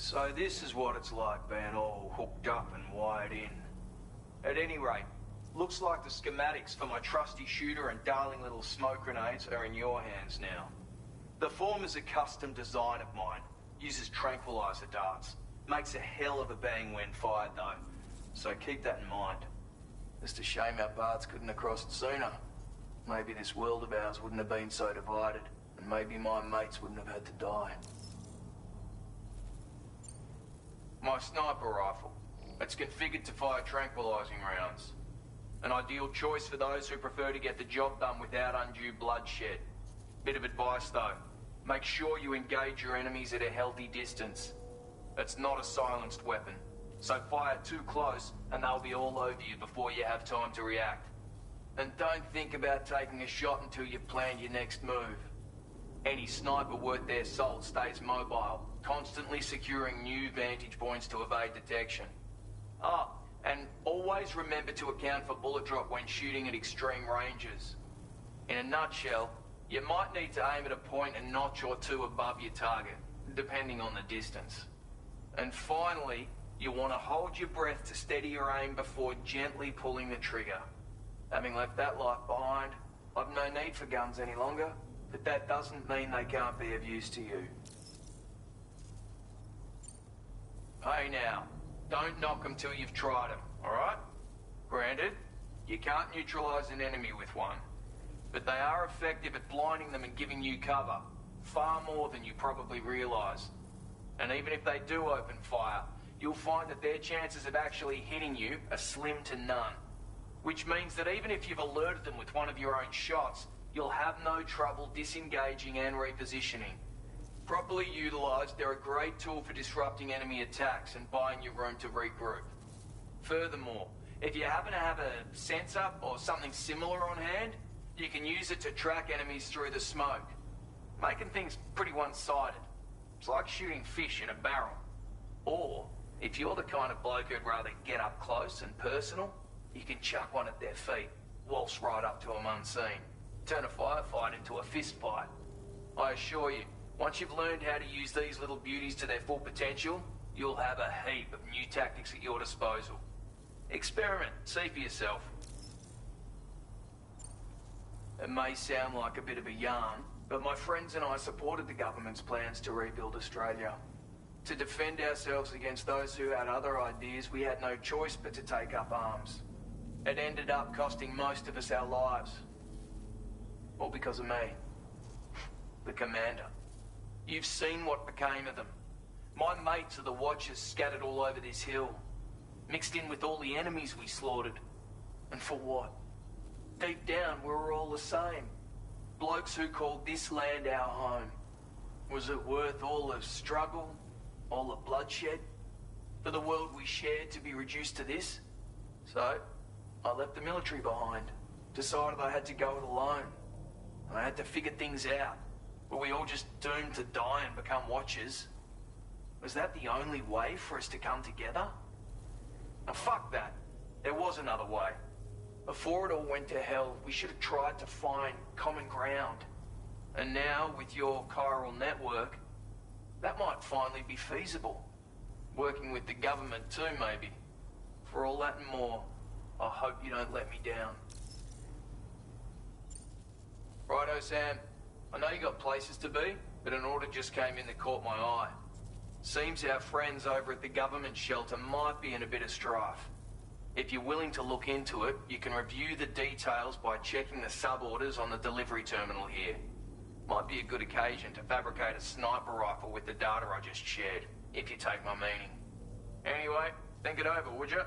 So this is what it's like being all hooked up and wired in. At any rate, looks like the schematics for my trusty shooter and darling little smoke grenades are in your hands now. The form is a custom design of mine. Uses tranquilizer darts. Makes a hell of a bang when fired though. So keep that in mind. Just a shame our paths couldn't have crossed sooner. Maybe this world of ours wouldn't have been so divided. And maybe my mates wouldn't have had to die. My sniper rifle. It's configured to fire tranquilizing rounds. An ideal choice for those who prefer to get the job done without undue bloodshed. Bit of advice though. Make sure you engage your enemies at a healthy distance. It's not a silenced weapon, so fire too close and they'll be all over you before you have time to react. And don't think about taking a shot until you've planned your next move. Any sniper worth their salt stays mobile, constantly securing new vantage points to evade detection. Ah, and always remember to account for bullet drop when shooting at extreme ranges. In a nutshell, you might need to aim at a point a notch or two above your target, depending on the distance. And finally, you want to hold your breath to steady your aim before gently pulling the trigger. Having left that life behind, I've no need for guns any longer, but that doesn't mean they can't be of use to you. Hey now, don't knock them till you've tried them, alright? Granted, you can't neutralize an enemy with one, but they are effective at blinding them and giving you cover, far more than you probably realize. And even if they do open fire, you'll find that their chances of actually hitting you are slim to none. Which means that even if you've alerted them with one of your own shots, you'll have no trouble disengaging and repositioning. Properly utilized, they're a great tool for disrupting enemy attacks and buying you room to regroup. Furthermore, if you happen to have a sensor or something similar on hand, you can use it to track enemies through the smoke, making things pretty one-sided. It's like shooting fish in a barrel. Or, if you're the kind of bloke who'd rather get up close and personal, you can chuck one at their feet, waltz right up to them unseen, turn a firefight into a fist fight. I assure you, once you've learned how to use these little beauties to their full potential, you'll have a heap of new tactics at your disposal. Experiment, see for yourself. It may sound like a bit of a yarn, but my friends and I supported the government's plans to rebuild Australia. To defend ourselves against those who had other ideas, we had no choice but to take up arms. It ended up costing most of us our lives. All because of me. The commander. You've seen what became of them. My mates are the Watchers scattered all over this hill. Mixed in with all the enemies we slaughtered. And for what? Deep down, we were all the same. Blokes who called this land our home. Was it worth all the struggle, all the bloodshed, for the world we shared to be reduced to this? So, I left the military behind. Decided I had to go it alone. I had to figure things out. Were we all just doomed to die and become Watchers? Was that the only way for us to come together? Now fuck that. There was another way. Before it all went to hell, we should have tried to find common ground. And now, with your chiral network, that might finally be feasible. Working with the government too, maybe. For all that and more, I hope you don't let me down. Righto, Sam. I know you got places to be, but an order just came in that caught my eye. Seems our friends over at the government shelter might be in a bit of strife. If you're willing to look into it, you can review the details by checking the sub-orders on the delivery terminal here. Might be a good occasion to fabricate a sniper rifle with the data I just shared, if you take my meaning. Anyway, think it over, would you?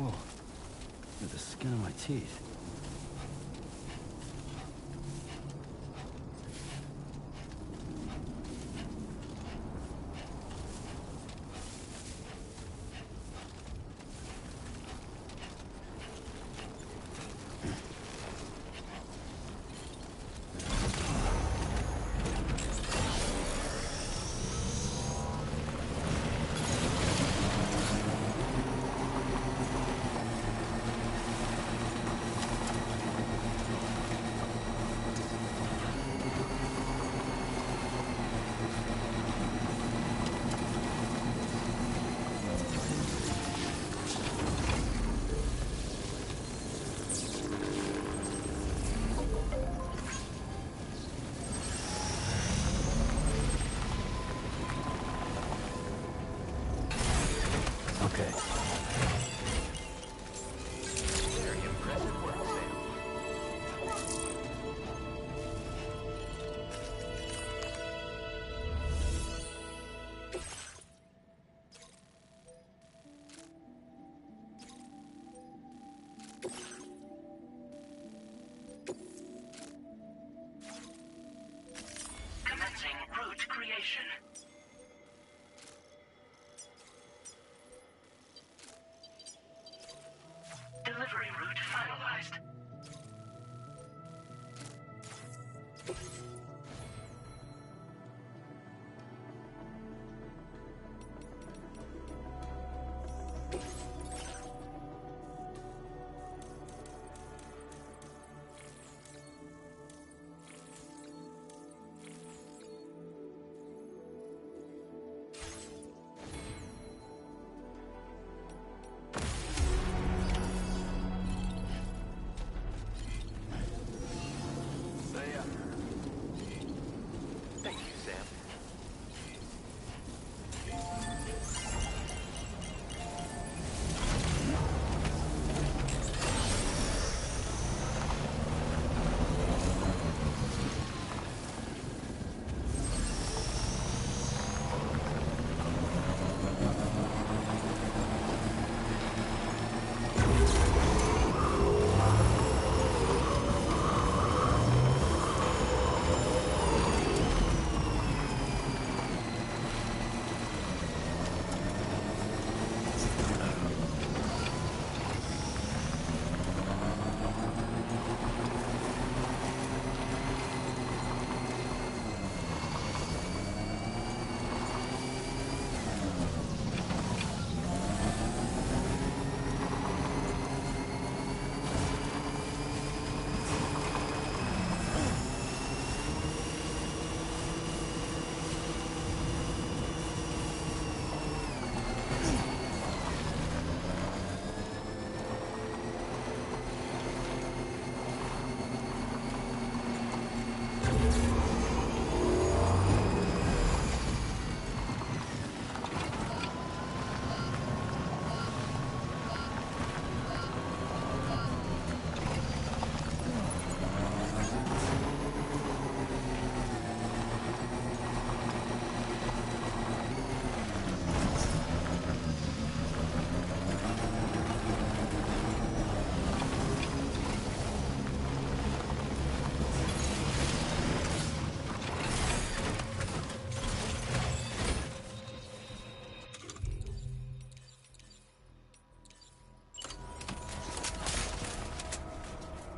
Whoa. Look at the skin of my teeth. Okay. Very impressive work, Sam. Commencing route creation. Delivery route finalized. See ya. Thank you, Sam.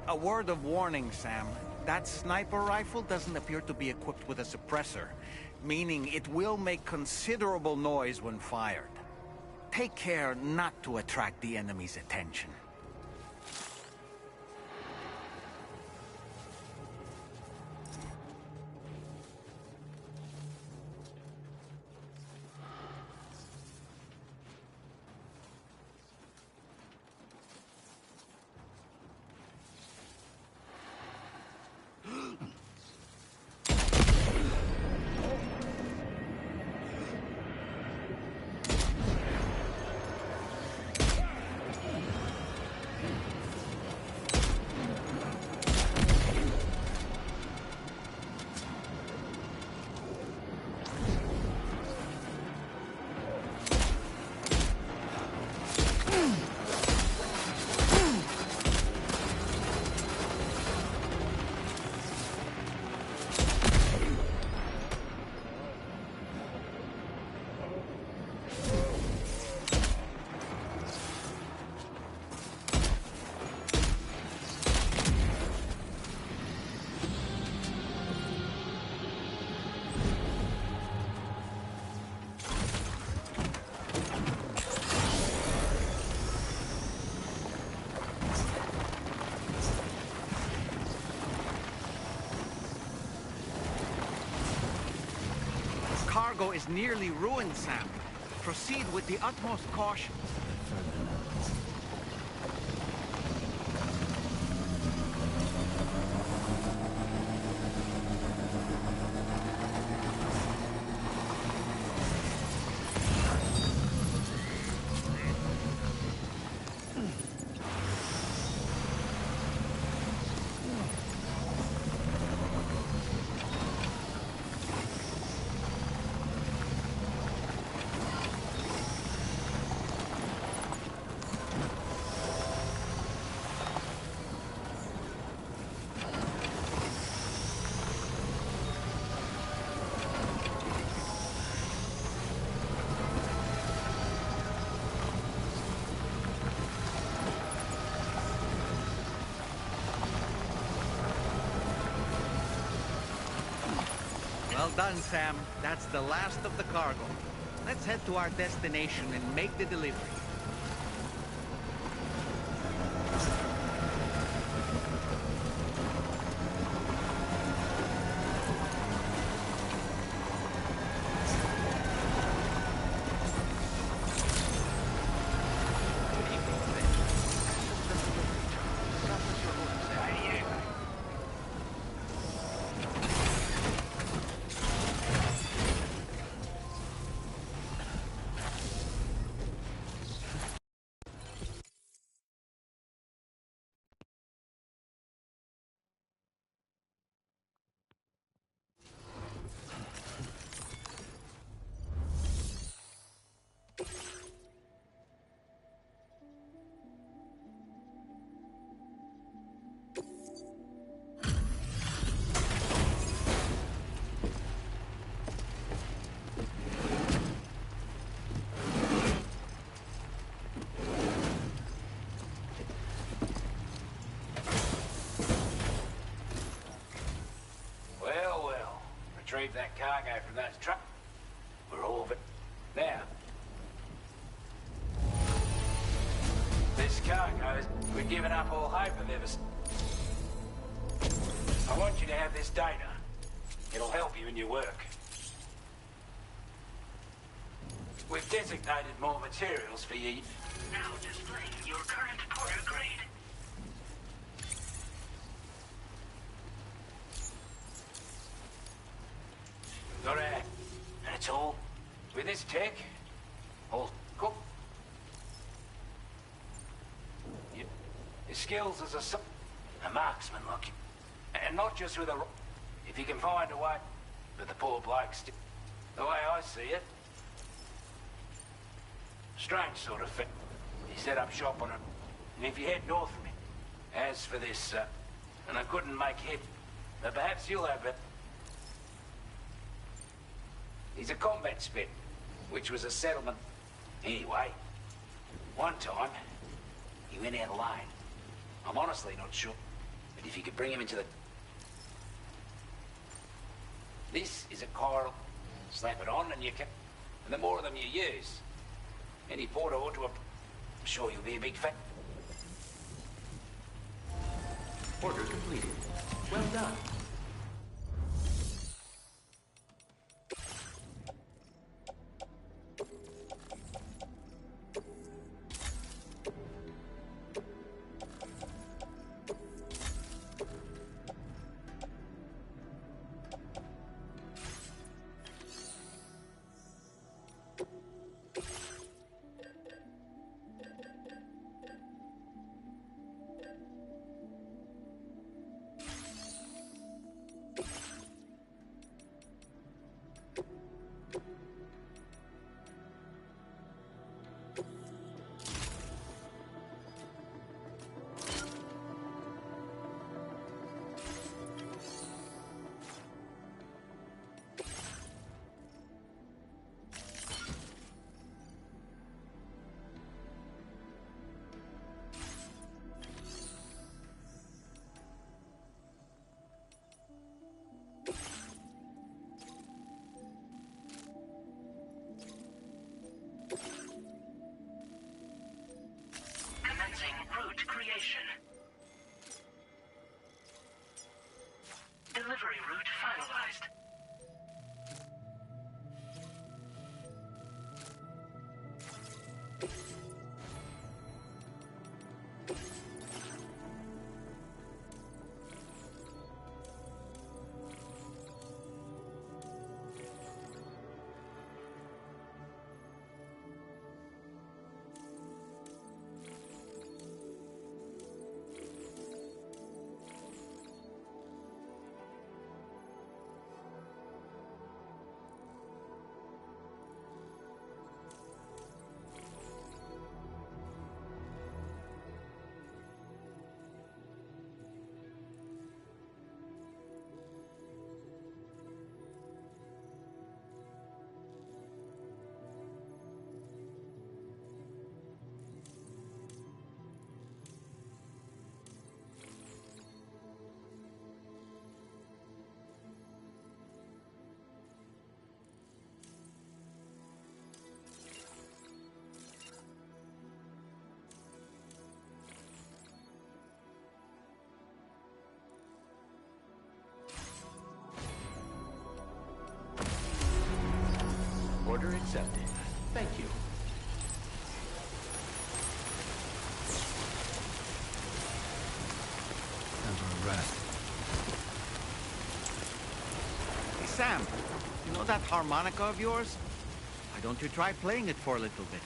A word of warning, Sam. That sniper rifle doesn't appear to be equipped with a suppressor, meaning it will make considerable noise when fired. Take care not to attract the enemy's attention. cargo is nearly ruined, Sam. Proceed with the utmost caution. Well done, Sam. That's the last of the cargo. Let's head to our destination and make the delivery. Retrieve that cargo from that truck. We're all of it. Now, this cargo, we've given up all hope of ever... I want you to have this data. It'll help you in your work. We've designated more materials for you. Now display your current porter grade. Got a... That's all. With this tech, all cool. Your skills as a marksman, look. And not just with a... If you can find a way... But the poor bloke's... The way I see it... Strange sort of fit. He set up shop on it. And if you head north from it... As for this, and I couldn't make head... But perhaps you'll have it. He's a combat spit, which was a settlement. Anyway, one time, he went out alone. I'm honestly not sure, but if you could bring him into the... This is a coral. Slap it on and you can... And the more of them you use, any porter ought to have... I'm sure you'll be a big fan. Order completed. Well done. rest. Hey, Sam, you know that harmonica of yours? Why don't you try playing it for a little bit?